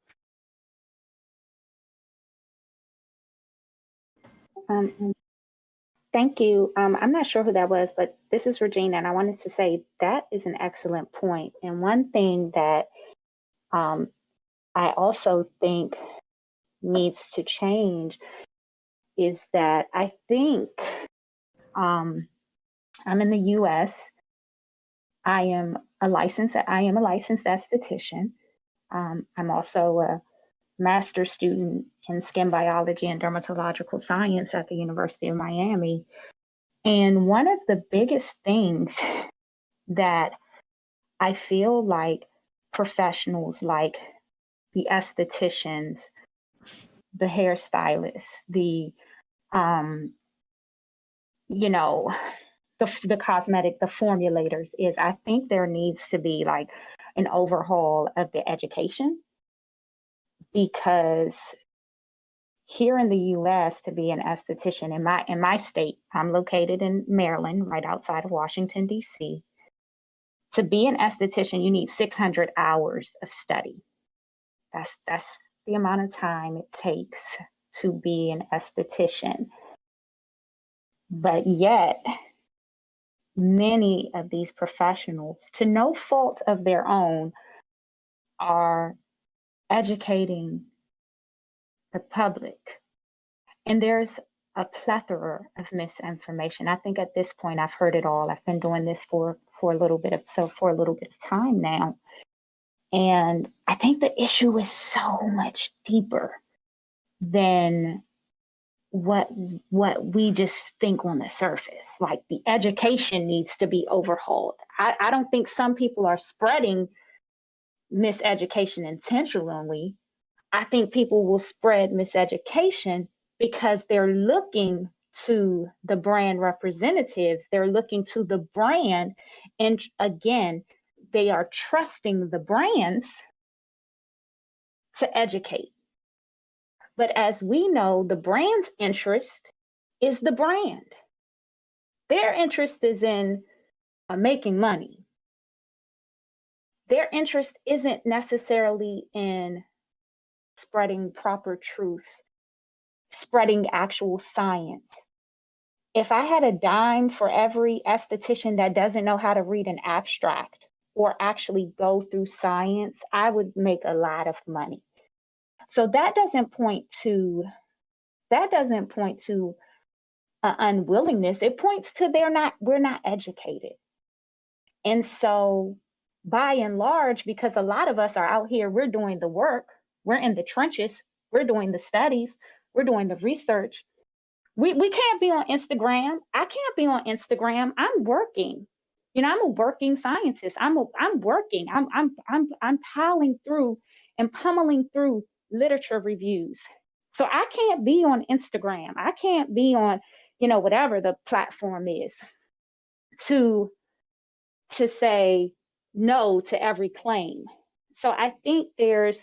[SPEAKER 6] Thank you. I'm not sure who that was, but this is Regina, and I wanted to say that is an excellent point. And one thing that I also think needs to change is that I think I'm in the U.S. I am a licensed esthetician. I'm also a master's student in skin biology and dermatological science at the University of Miami. And one of the biggest things that I feel like professionals like the estheticians, the hairstylists, the the formulators is, I think there needs to be like an overhaul of the education, because here in the U.S., to be an esthetician in my state, I'm located in Maryland, right outside of Washington, D.C. To be an esthetician, you need 600 hours of study. That's the amount of time it takes to be an esthetician. But yet, many of these professionals, to no fault of their own, are educating the public. And there's a plethora of misinformation. I think at this point I've heard it all. I've been doing this for a little bit of time now. And I think the issue is so much deeper than what we just think on the surface. Like, the education needs to be overhauled. I don't think some people are spreading miseducation intentionally. I think people will spread miseducation because they're looking to the brand representatives. They're looking to the brand. And again, they are trusting the brands to educate. But as we know, the brand's interest is the brand. Their interest is in making money. Their interest isn't necessarily in spreading proper truth, spreading actual science. If I had a dime for every esthetician that doesn't know how to read an abstract or actually go through science, I would make a lot of money. So that doesn't point to unwillingness, it points to we're not educated. And so by and large, because a lot of us are out here, we're doing the work, we're in the trenches, we're doing the studies, we're doing the research. We can't be on Instagram. I can't be on Instagram. I'm working. You know, I'm a working scientist. I'm working. I'm piling through and pummeling through literature reviews. So I can't be on Instagram. I can't be on, you know, whatever the platform is to say no to every claim. So I think there's,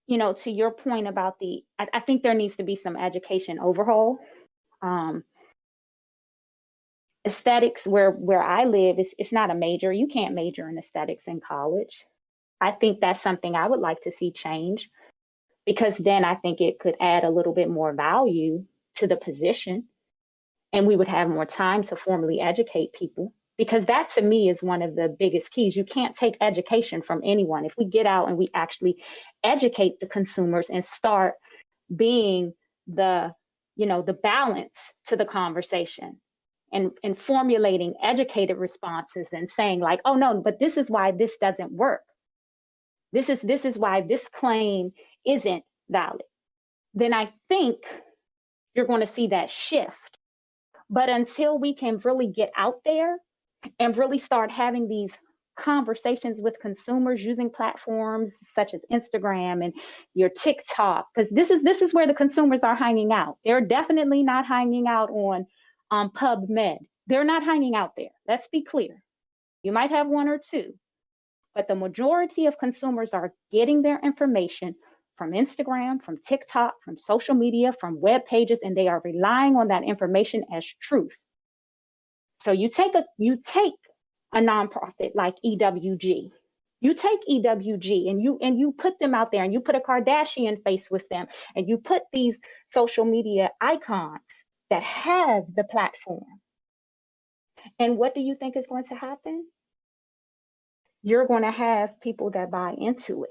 [SPEAKER 6] you know, to your point about I think there needs to be some education overhaul. Aesthetics, where I live, it's not a major. You can't major in aesthetics in college. I think that's something I would like to see change, because then I think it could add a little bit more value to the position, and we would have more time to formally educate people, because that to me is one of the biggest keys. You can't take education from anyone. If we get out and we actually educate the consumers and start being the, you know, the balance to the conversation, and formulating educated responses and saying like, oh no, but this is why this doesn't work. This is why this claim isn't valid. Then I think you're going to see that shift. But until we can really get out there and really start having these conversations with consumers using platforms such as Instagram and your TikTok, because this is where the consumers are hanging out. They're definitely not hanging out on PubMed. They're not hanging out there. Let's be clear. You might have one or two, but the majority of consumers are getting their information from Instagram, from TikTok, from social media, from web pages, and they are relying on that information as truth. So you take a nonprofit like EWG. You take EWG and you put them out there, and you put a Kardashian face with them, and you put these social media icons that have the platform. And what do you think is going to happen? You're going to have people that buy into it.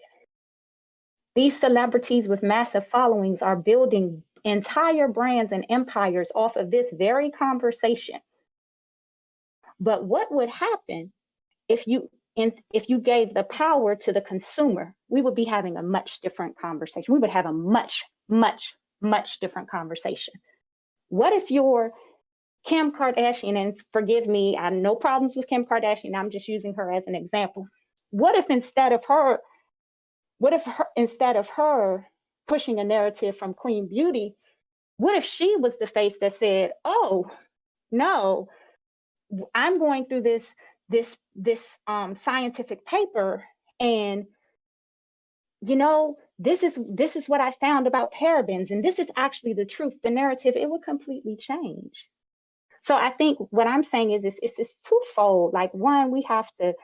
[SPEAKER 6] These celebrities with massive followings are building entire brands and empires off of this very conversation. But what would happen if you gave the power to the consumer? We would be having a much different conversation. We would have a much, much, much different conversation. What if you're Kim Kardashian, and forgive me, I have no problems with Kim Kardashian, I'm just using her as an example. What if instead of her pushing a narrative from clean beauty, what if she was the face that said, oh, no, I'm going through this scientific paper, and you know, this is what I found about parabens, and this is actually the truth. The narrative, it would completely change. So I think what I'm saying is it's twofold. Like, one, we have to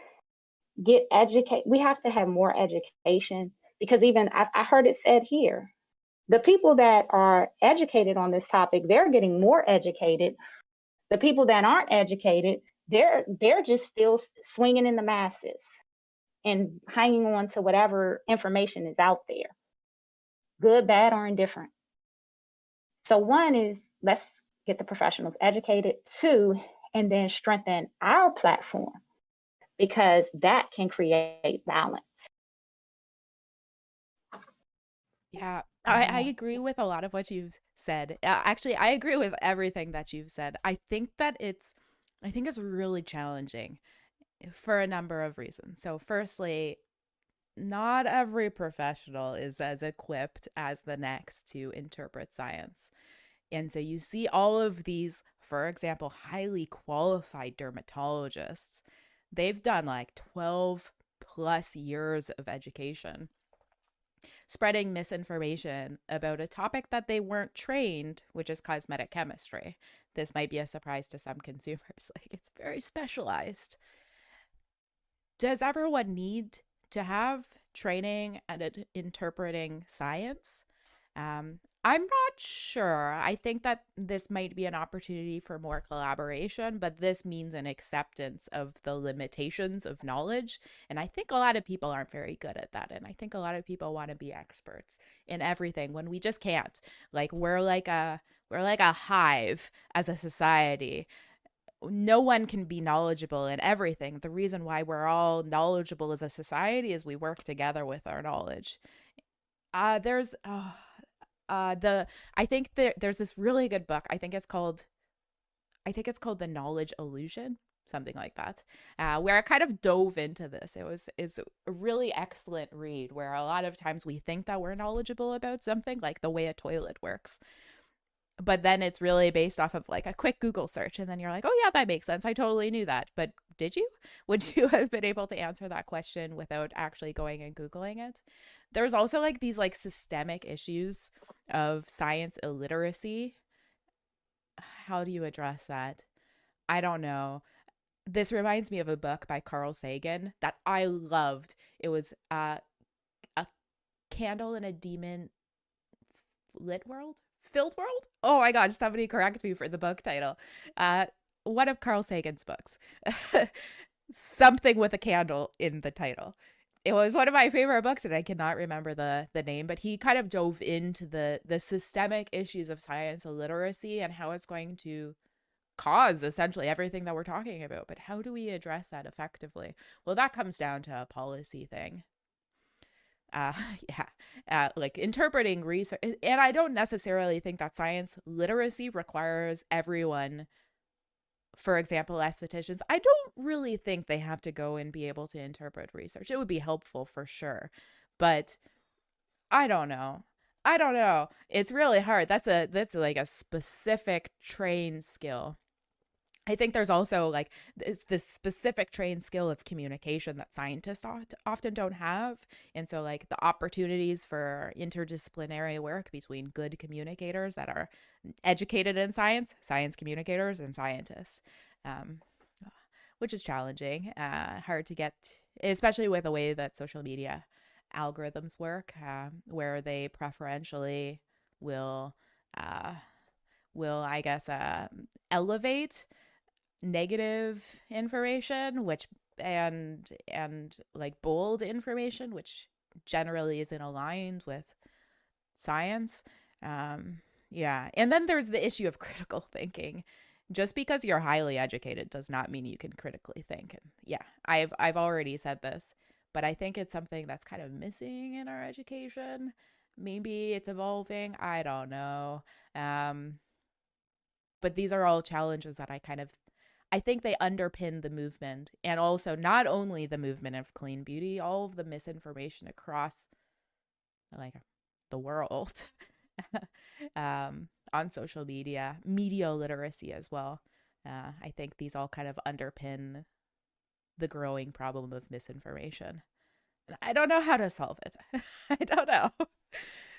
[SPEAKER 6] get educated. We have to have more education, because even I heard it said here, the people that are educated on this topic, they're getting more educated. The people that aren't educated, they're just still swinging in the masses and hanging on to whatever information is out there, good, bad, or indifferent. So one is, let's get the professionals educated. Two, and then strengthen our platform, because that can create balance.
[SPEAKER 1] Yeah, I agree with a lot of what you've said. Actually, I agree with everything that you've said. I think it's really challenging for a number of reasons. So firstly, not every professional is as equipped as the next to interpret science. And so you see all of these, for example, highly qualified dermatologists. They've done like 12 plus years of education spreading misinformation about a topic that they weren't trained, which is cosmetic chemistry. This might be a surprise to some consumers. Like, it's very specialized. Does everyone need to have training at interpreting science? I'm not sure. I think that this might be an opportunity for more collaboration, but this means an acceptance of the limitations of knowledge. And I think a lot of people aren't very good at that. And I think a lot of people want to be experts in everything when we just can't. Like, we're We're like a hive as a society. No one can be knowledgeable in everything. The reason why we're all knowledgeable as a society is we work together with our knowledge. There's I think there's this really good book. I think it's called The Knowledge Illusion, something like that, where I kind of dove into this. Is a really excellent read where a lot of times we think that we're knowledgeable about something, like the way a toilet works. But then it's really based off of like a quick Google search. And then you're like, oh, yeah, that makes sense. I totally knew that. But did you? Would you have been able to answer that question without actually going and Googling it? There's also like these like systemic issues of science illiteracy. How do you address that? I don't know. This reminds me of a book by Carl Sagan that I loved. It was A Candle in a Demon Filled World? Oh my god, somebody correct me for the book title. One of Carl Sagan's books. Something with a candle in the title. It was one of my favorite books, and I cannot remember the name, but he kind of dove into the systemic issues of science illiteracy and how it's going to cause essentially everything that we're talking about. But how do we address that effectively? Well, that comes down to a policy thing. Like interpreting research. And I don't necessarily think that science literacy requires everyone, for example, estheticians. I don't really think they have to go and be able to interpret research. It would be helpful for sure, but I don't know. It's really hard. That's like a specific trained skill. I think there's also like this specific trained skill of communication that scientists often don't have. And so like the opportunities for interdisciplinary work between good communicators that are educated in science communicators, and scientists, which is challenging, hard to get, especially with the way that social media algorithms work, where they preferentially will I guess, elevate negative information, which and like bold information, which generally isn't aligned with science. Yeah. And then there's the issue of critical thinking. Just because you're highly educated does not mean you can critically think. And yeah, I've already said this, but I think it's something that's kind of missing in our education. Maybe it's evolving. I don't know. But these are all challenges that I think they underpin the movement, and also not only the movement of clean beauty, all of the misinformation across like the world on social media literacy as well. I think these all kind of underpin the growing problem of misinformation. And I don't know how to solve it. I don't know.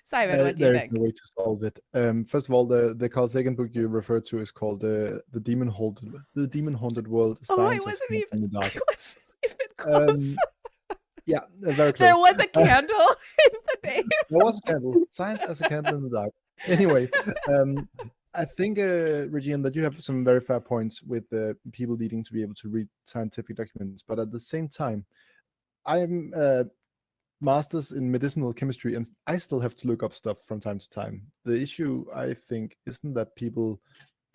[SPEAKER 1] Simon, what do you
[SPEAKER 7] There is
[SPEAKER 1] think?
[SPEAKER 7] no way to solve it. First of all, the Carl Sagan book you referred to is called the Demon Haunted World.
[SPEAKER 1] Oh,
[SPEAKER 7] Science as Candle in the Dark.
[SPEAKER 1] It wasn't even close.
[SPEAKER 7] Yeah, very close.
[SPEAKER 1] There was a candle in the name.
[SPEAKER 7] There was a candle. Science as a Candle in the Dark. Anyway, I think, Regina, that you have some very fair points with people needing to be able to read scientific documents. But at the same time, I'm master's in medicinal chemistry, and I still have to look up stuff from time to time. The issue, I think, isn't that people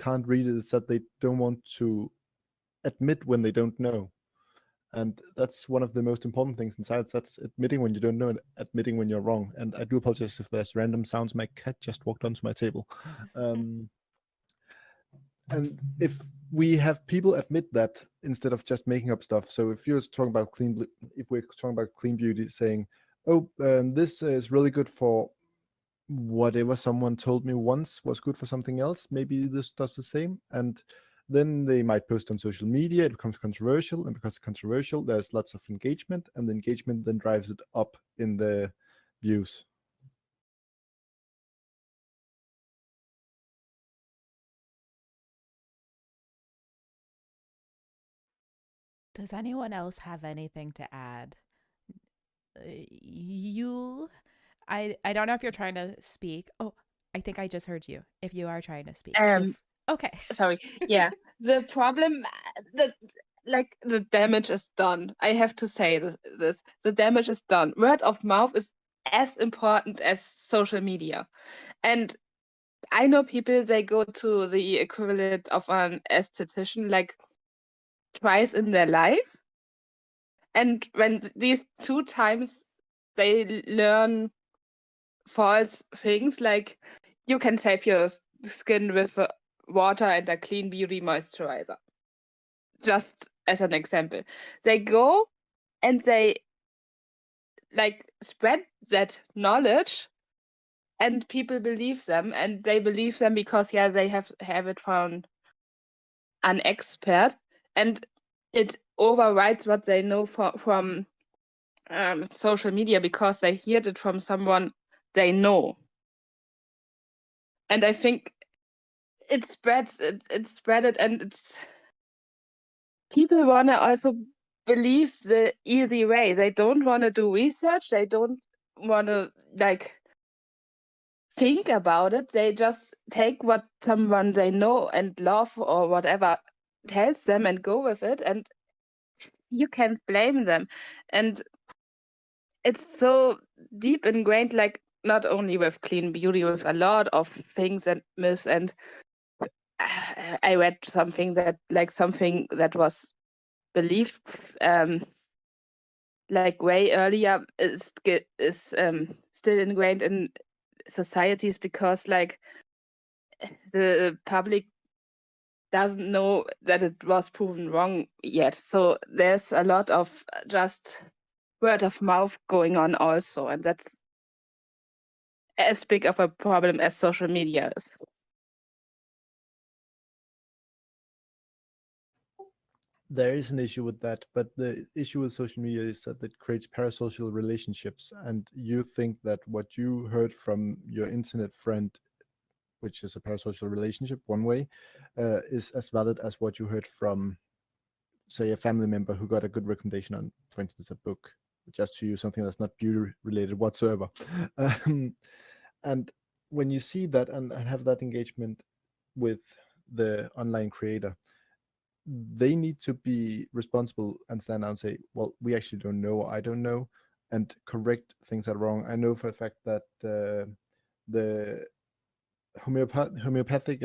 [SPEAKER 7] can't read it, it's that they don't want to admit when they don't know. And that's one of the most important things in science. That's admitting when you don't know and admitting when you're wrong. And I do apologize if there's random sounds. My cat just walked onto my table. And if we have people admit that instead of just making up stuff. So if we're talking about clean beauty, saying, oh, this is really good for whatever someone told me once was good for something else, maybe this does the same. And then they might post on social media, it becomes controversial, and because it's controversial, there's lots of engagement, and the engagement then drives it up in the views.
[SPEAKER 1] Does anyone else have anything to add? I don't know if you're trying to speak. Oh, I think I just heard you. If you are trying to speak. Okay.
[SPEAKER 8] Sorry. Yeah. The problem, the damage is done. I have to say this. The damage is done. Word of mouth is as important as social media. And I know people, they go to the equivalent of an esthetician like twice in their life. And when these 2 times they learn false things, like you can save your skin with water and a clean beauty moisturizer. Just as an example. They go and they like spread that knowledge, and people believe them, and they believe them because they have it from an expert, and it overrides what they know from social media because they heard it from someone they know. And I think it spreads it, and it's people want to also believe the easy way. They don't want to do research. They don't want to like think about it. They just take what someone they know and love or whatever tells them and go with it, and you can't blame them. And it's so deep ingrained, like not only with clean beauty, with a lot of things and myths. And I read something that was believed like way earlier is still ingrained in societies because like the public doesn't know that it was proven wrong yet. So there's a lot of just word of mouth going on also, and that's as big of a problem as social media is.
[SPEAKER 7] There is an issue with that, but the issue with social media is that it creates parasocial relationships, and you think that what you heard from your internet friend, which is a parasocial relationship one way, is as valid as what you heard from, say, a family member who got a good recommendation on, for instance, a book, just to use something that's not beauty related whatsoever. And when you see that and have that engagement with the online creator, they need to be responsible and stand out and say, well, we actually don't know, I don't know, and correct things that are wrong. I know for a fact that the homeopathic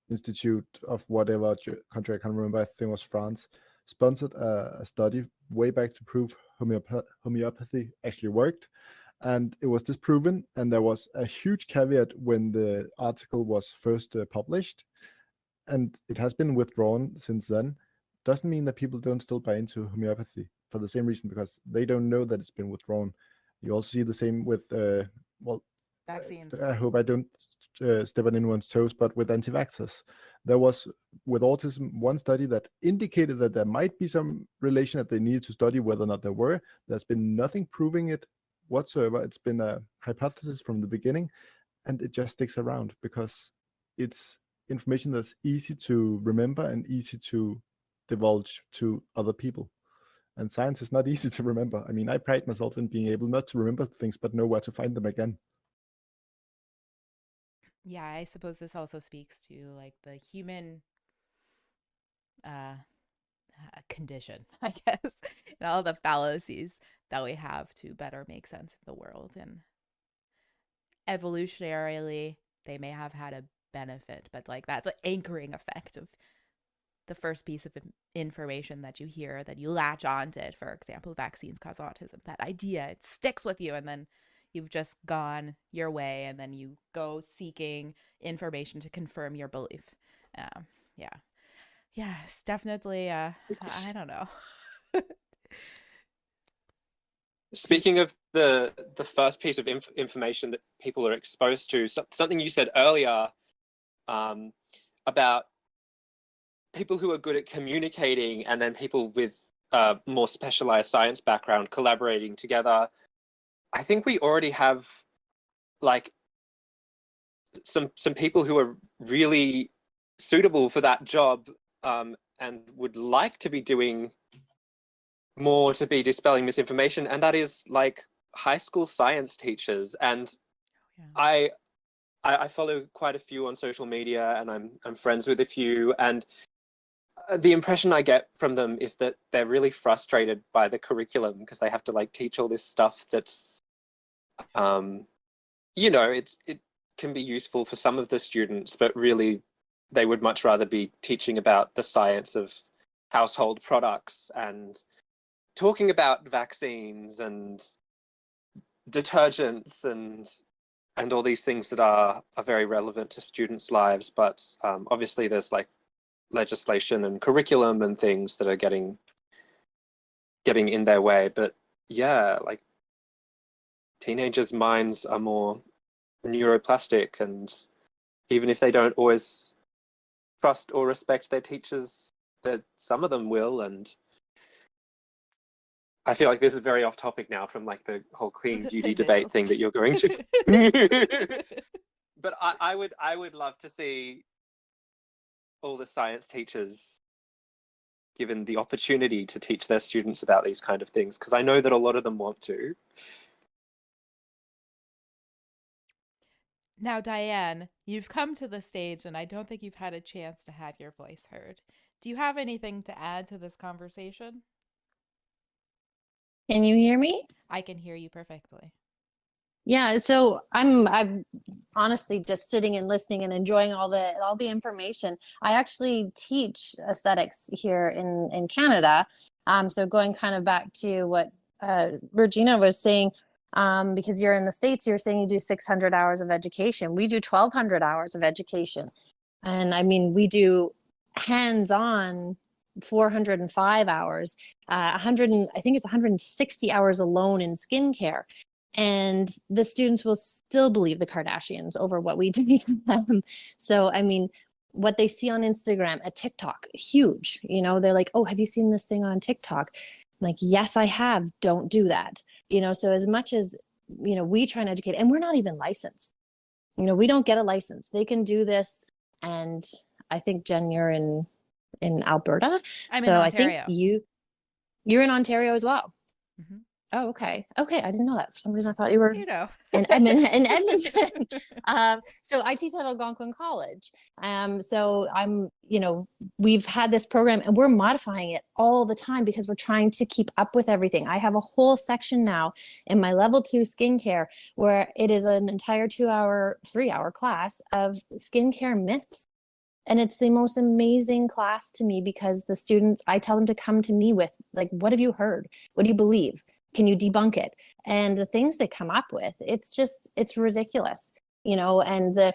[SPEAKER 7] institute of whatever country, I can't remember, I think it was France, sponsored a study way back to prove homeopathy actually worked. And it was disproven, and there was a huge caveat when the article was first published, and it has been withdrawn since then. Doesn't mean that people don't still buy into homeopathy for the same reason, because they don't know that it's been withdrawn. You also see the same with
[SPEAKER 1] Vaccines.
[SPEAKER 7] I hope I don't step on anyone's toes, but with anti-vaxxers, there was with autism one study that indicated that there might be some relation, that they needed to study whether or not there were. There's been nothing proving it whatsoever. It's been a hypothesis from the beginning, and it just sticks around because it's information that's easy to remember and easy to divulge to other people. And science is not easy to remember. I mean, I pride myself in being able not to remember things, but know where to find them again.
[SPEAKER 1] Yeah, I suppose this also speaks to like the human condition, I guess, and all the fallacies that we have to better make sense of the world. And evolutionarily, they may have had a benefit, but like that's an anchoring effect of the first piece of information that you hear, that you latch onto it. For example, vaccines cause autism. That idea, it sticks with you, and then you've just gone your way, and then you go seeking information to confirm your belief. Yeah, it's definitely. I don't know.
[SPEAKER 3] Speaking of the first piece of information that people are exposed to, something you said earlier about people who are good at communicating, and then people with more specialized science background collaborating together. I think we already have like some people who are really suitable for that job and would like to be doing more to be dispelling misinformation, and that is like high school science teachers. And I follow quite a few on social media, and I'm friends with a few, and the impression I get from them is that they're really frustrated by the curriculum because they have to like teach all this stuff that's you know, can be useful for some of the students, but really they would much rather be teaching about the science of household products and talking about vaccines and detergents and all these things that are very relevant to students' lives. But obviously there's like legislation and curriculum and things that are getting in their way. But yeah, like teenagers' minds are more neuroplastic, and even if they don't always trust or respect their teachers, that some of them will. And I feel like this is very off topic now from like the whole clean beauty debate thing that you're going to. But I would love to see all the science teachers given the opportunity to teach their students about these kind of things, because I know that a lot of them want to.
[SPEAKER 1] Now, Diane, you've come to the stage and I don't think you've had a chance to have your voice heard. Do you have anything to add to this conversation?
[SPEAKER 9] Can you hear me?
[SPEAKER 1] I can hear you perfectly.
[SPEAKER 9] Yeah, so I'm honestly just sitting and listening and enjoying all the information. I actually teach aesthetics here in Canada. So going kind of back to what Regina was saying, because you're in the States, you're saying you do 600 hours of education. We do 1,200 hours of education. And I mean, we do hands-on 405 hours, 100, I think it's 160 hours alone in skincare. And the students will still believe the Kardashians over what we do for them. So, I mean, what they see on Instagram, a TikTok, huge, you know, they're like, oh, have you seen this thing on TikTok? I'm like, yes, I have. Don't do that. You know, so as much as, you know, we try and educate, and we're not even licensed, you know, we don't get a license. They can do this. And I think, Jen, you're in Alberta.
[SPEAKER 1] I'm
[SPEAKER 9] so
[SPEAKER 1] in
[SPEAKER 9] I
[SPEAKER 1] Ontario.
[SPEAKER 9] think you're in Ontario as well.
[SPEAKER 1] Mm-hmm.
[SPEAKER 9] Oh, okay. Okay. I didn't know that. For some reason, I thought you were
[SPEAKER 1] You know.
[SPEAKER 9] in Edmonton. So I teach at Algonquin College. So I'm, you know, we've had this program and we're modifying it all the time because we're trying to keep up with everything. I have a whole section now in my level 2 skincare where it is an entire 3-hour class of skincare myths. And it's the most amazing class to me because the students, I tell them to come to me with, like, what have you heard? What do you believe? Can you debunk it? And the things they come up with, it's ridiculous, you know, and the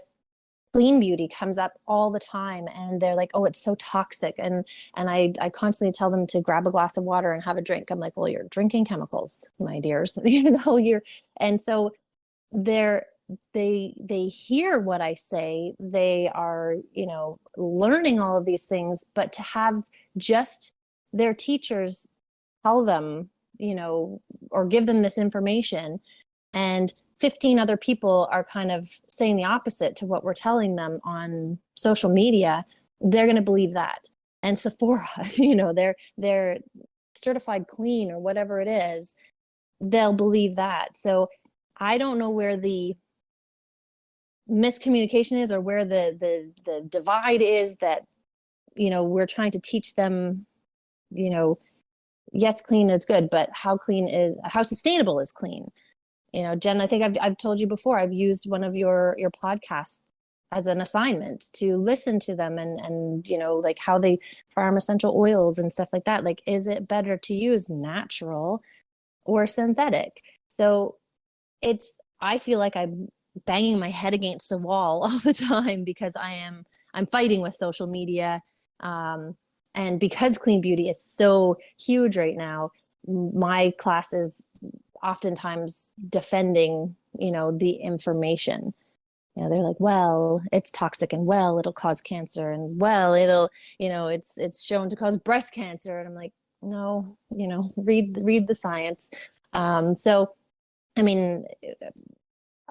[SPEAKER 9] clean beauty comes up all the time and they're like, oh, it's so toxic. And I constantly tell them to grab a glass of water and have a drink. I'm like, well, you're drinking chemicals, my dears, you know, and so they hear what I say. They are, you know, learning all of these things, but to have just their teachers tell them, you know, or give them this information and 15 other people are kind of saying the opposite to what we're telling them on social media, they're going to believe that. And Sephora, you know, they're certified clean or whatever it is, they'll believe that. So I don't know where the miscommunication is or where the divide is that, you know, we're trying to teach them, you know, yes, clean is good, but how sustainable is clean? You know, Jen, I think I've told you before, I've used one of your podcasts as an assignment to listen to them and, you know, like how they farm essential oils and stuff like that. Like, is it better to use natural or synthetic? So I feel like I'm banging my head against the wall all the time because I'm fighting with social media. And because clean beauty is so huge right now, my class is oftentimes defending, you know, the information. You know, they're like, well, it's toxic and well, it'll cause cancer and well, it'll, you know, it's shown to cause breast cancer. And I'm like, no, you know, read the science. So, I mean,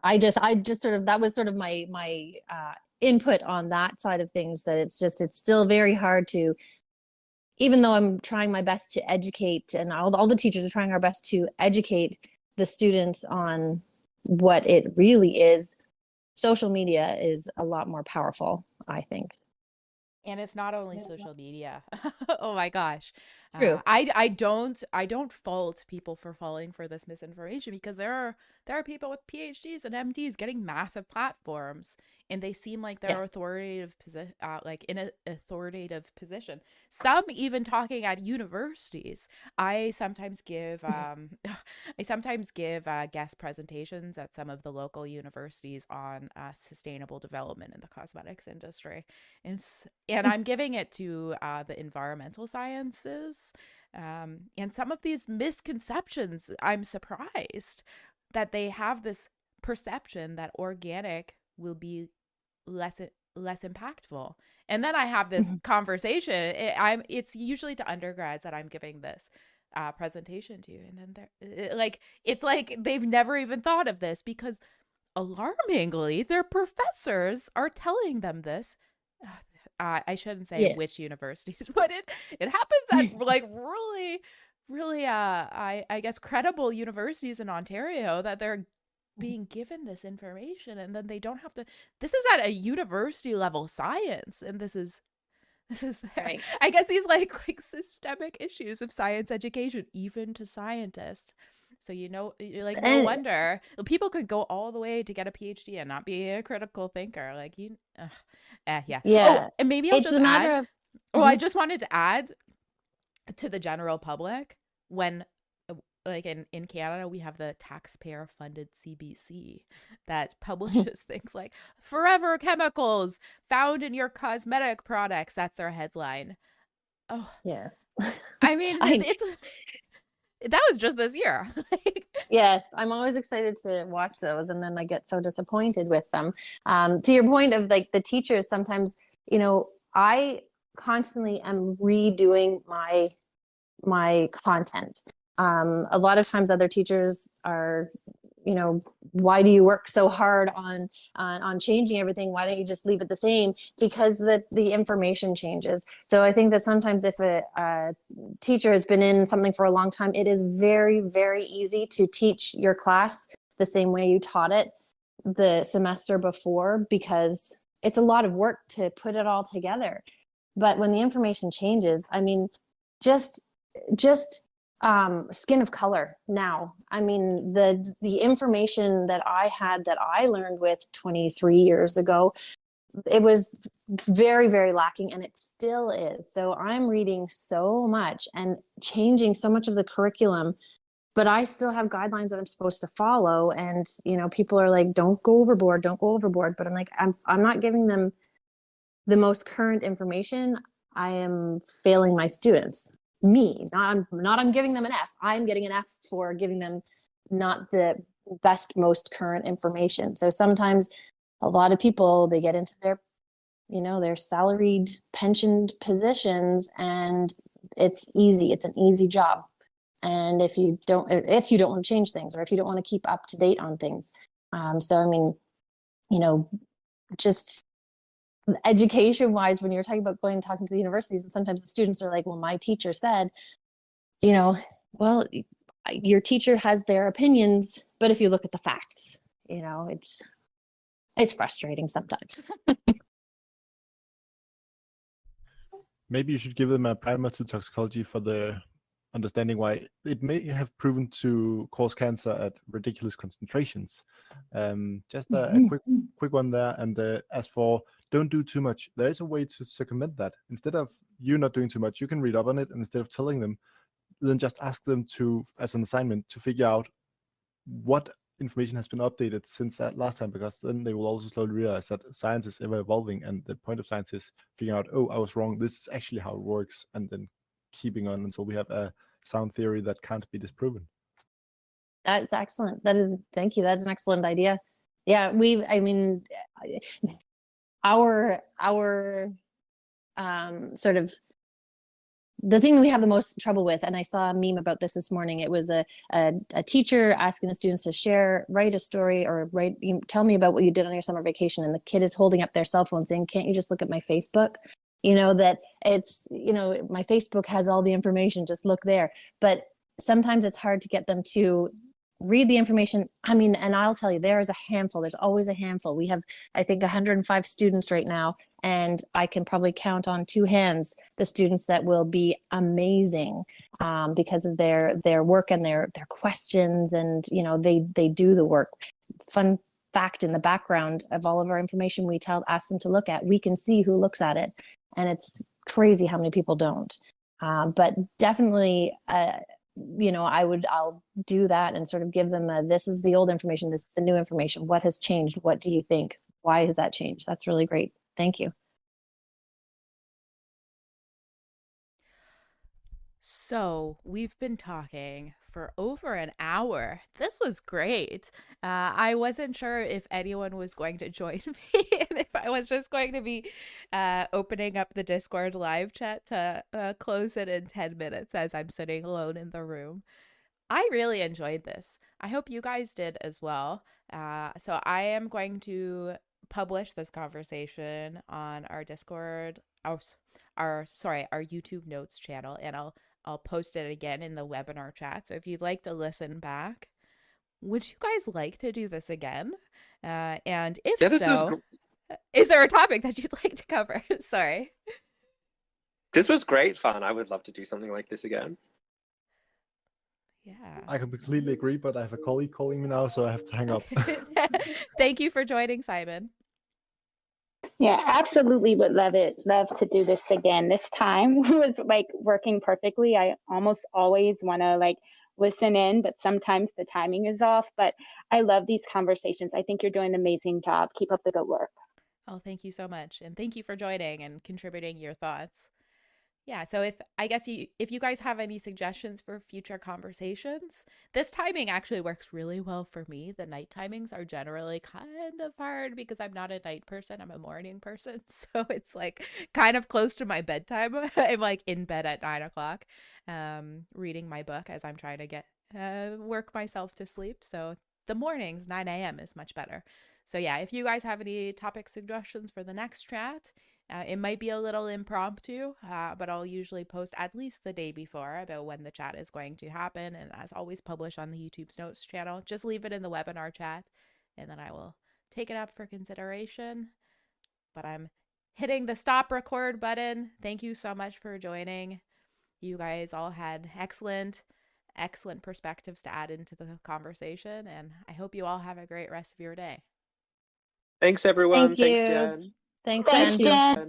[SPEAKER 9] I just sort of, that was sort of my input on that side of things, that it's still very hard to, even though I'm trying my best to educate, and all the teachers are trying our best to educate the students on what it really is, social media is a lot more powerful, I think.
[SPEAKER 1] And it's not only social media. Oh my gosh.
[SPEAKER 9] True.
[SPEAKER 1] I don't fault people for falling for this misinformation, because there are people with PhDs and MDs getting massive platforms, and they seem like they're
[SPEAKER 9] Yes.
[SPEAKER 1] authoritative like in an authoritative position. Some even talking at universities. I sometimes give guest presentations at some of the local universities on sustainable development in the cosmetics industry, and I'm giving it to the environmental sciences. And some of these misconceptions, I'm surprised that they have this perception that organic will be less impactful. And then I have this conversation. It's usually to undergrads that I'm giving this presentation to, and then it's like they've never even thought of this, because alarmingly their professors are telling them this. I shouldn't say
[SPEAKER 9] Yeah.
[SPEAKER 1] which universities, but it happens at like really I guess credible universities in Ontario, that they're being given this information, and then they don't have to. This is at a university level science, and this is
[SPEAKER 9] Right.
[SPEAKER 1] I guess these like systemic issues of science education, even to scientists. So like, no
[SPEAKER 9] And-
[SPEAKER 1] wonder people could go all the way to get a PhD and not be a critical thinker. Like yeah.
[SPEAKER 9] Yeah.
[SPEAKER 1] Oh, and maybe I'll
[SPEAKER 9] It's
[SPEAKER 1] just
[SPEAKER 9] a matter
[SPEAKER 1] add.
[SPEAKER 9] of
[SPEAKER 1] Oh, I just wanted to add to the general public, when like in Canada, we have the taxpayer funded CBC that publishes things like forever chemicals found in your cosmetic products. That's their headline. Oh,
[SPEAKER 9] yes.
[SPEAKER 1] I mean,
[SPEAKER 9] I-
[SPEAKER 1] that was just this year.
[SPEAKER 9] Yes, I'm always excited to watch those, and then I get so disappointed with them. To your point of like the teachers, sometimes, I constantly am redoing my content. A lot of times other teachers are, why do you work so hard on changing everything? Why don't you just leave it the same? Because the information changes. So I think that sometimes if a teacher has been in something for a long time, it is very, very easy to teach your class the same way you taught it the semester before, because it's a lot of work to put it all together. But when the information changes, I mean, just skin of color now. I mean, the information that I had, that I learned with 23 years ago, it was very, very lacking, and it still is. So I'm reading so much and changing so much of the curriculum, but I still have guidelines that I'm supposed to follow. And, people are like, don't go overboard, don't go overboard. But I'm like, I'm not giving them the most current information. I am failing my students. I'm giving them an F. I'm getting an F for giving them not the best, most current information. So sometimes a lot of people, they get into their salaried, pensioned positions, and it's easy. It's an easy job. And if you don't want to change things, or if you don't want to keep up to date on things. So, I mean, just education wise, when you're talking about going and talking to the universities, and sometimes the students are like, well, my teacher said, well, your teacher has their opinions, but if you look at the facts, it's frustrating sometimes.
[SPEAKER 7] Maybe you should give them a primer to toxicology for the understanding why it may have proven to cause cancer at ridiculous concentrations. Just a quick one there. And as for don't do too much, there is a way to circumvent that. Instead of you not doing too much, you can read up on it, and instead of telling them, then just ask them to, as an assignment, to figure out what information has been updated since that last time, because then they will also slowly realize that science is ever evolving, and the point of science is figuring out, oh, I was wrong, this is actually how it works, and then keeping on until we have a sound theory that can't be disproven.
[SPEAKER 9] That's excellent. Thank you. That's an excellent idea. Yeah, our sort of the thing we have the most trouble with, and I saw a meme about this morning. It was a teacher asking the students to write a story, or tell me about what you did on your summer vacation, and the kid is holding up their cell phone saying, can't you just look at my Facebook? That it's, my Facebook has all the information, just look there. But sometimes it's hard to get them to read the information. I mean, and I'll tell you, there is a handful. There's always a handful. We have, I think, 105 students right now, and I can probably count on 2 hands the students that will be amazing because of their work and their questions, and they do the work. Fun fact in the background of all of our information we ask them to look at, we can see who looks at it, and it's crazy how many people don't. But definitely. I'll do that and sort of give them this is the old information, this is the new information. What has changed? What do you think? Why has that changed? That's really great. Thank you.
[SPEAKER 1] So we've been talking for over an hour. This was great. I wasn't sure if anyone was going to join me and if I was just going to be opening up the Discord live chat to close it in 10 minutes as I'm sitting alone in the room. I really enjoyed this. I hope you guys did as well. So I am going to publish this conversation on our Discord, our YouTube notes channel, and I'll post it again in the webinar chat. So if you'd like to listen back, would you guys like to do this again? And if so, is there a topic that you'd like to cover? Sorry.
[SPEAKER 3] This was great fun. I would love to do something like this again.
[SPEAKER 1] Yeah.
[SPEAKER 7] I completely agree, but I have a colleague calling me now, so I have to hang up.
[SPEAKER 1] Thank you for joining, Simon.
[SPEAKER 6] Yeah, absolutely would love to do this again. This time was like working perfectly. I almost always want to like listen in, but sometimes the timing is off. But I love these conversations. I think you're doing an amazing job. Keep up the good work.
[SPEAKER 1] Oh, thank you so much. And thank you for joining and contributing your thoughts. Yeah, so if you guys have any suggestions for future conversations, this timing actually works really well for me. The night timings are generally kind of hard because I'm not a night person, I'm a morning person. So it's like kind of close to my bedtime. I'm like in bed at 9 o'clock, reading my book as I'm trying to get work myself to sleep. So the mornings, 9 a.m. is much better. So yeah, if you guys have any topic suggestions for the next chat, it might be a little impromptu, but I'll usually post at least the day before about when the chat is going to happen. And as always, publish on the YouTube's notes channel. Just leave it in the webinar chat, and then I will take it up for consideration. But I'm hitting the stop record button. Thank you so much for joining. You guys all had excellent perspectives to add into the conversation, and I hope you all have a great rest of your day.
[SPEAKER 3] Thanks, everyone.
[SPEAKER 9] Thank you.
[SPEAKER 3] Thanks, Jen.
[SPEAKER 9] Thanks, Jen.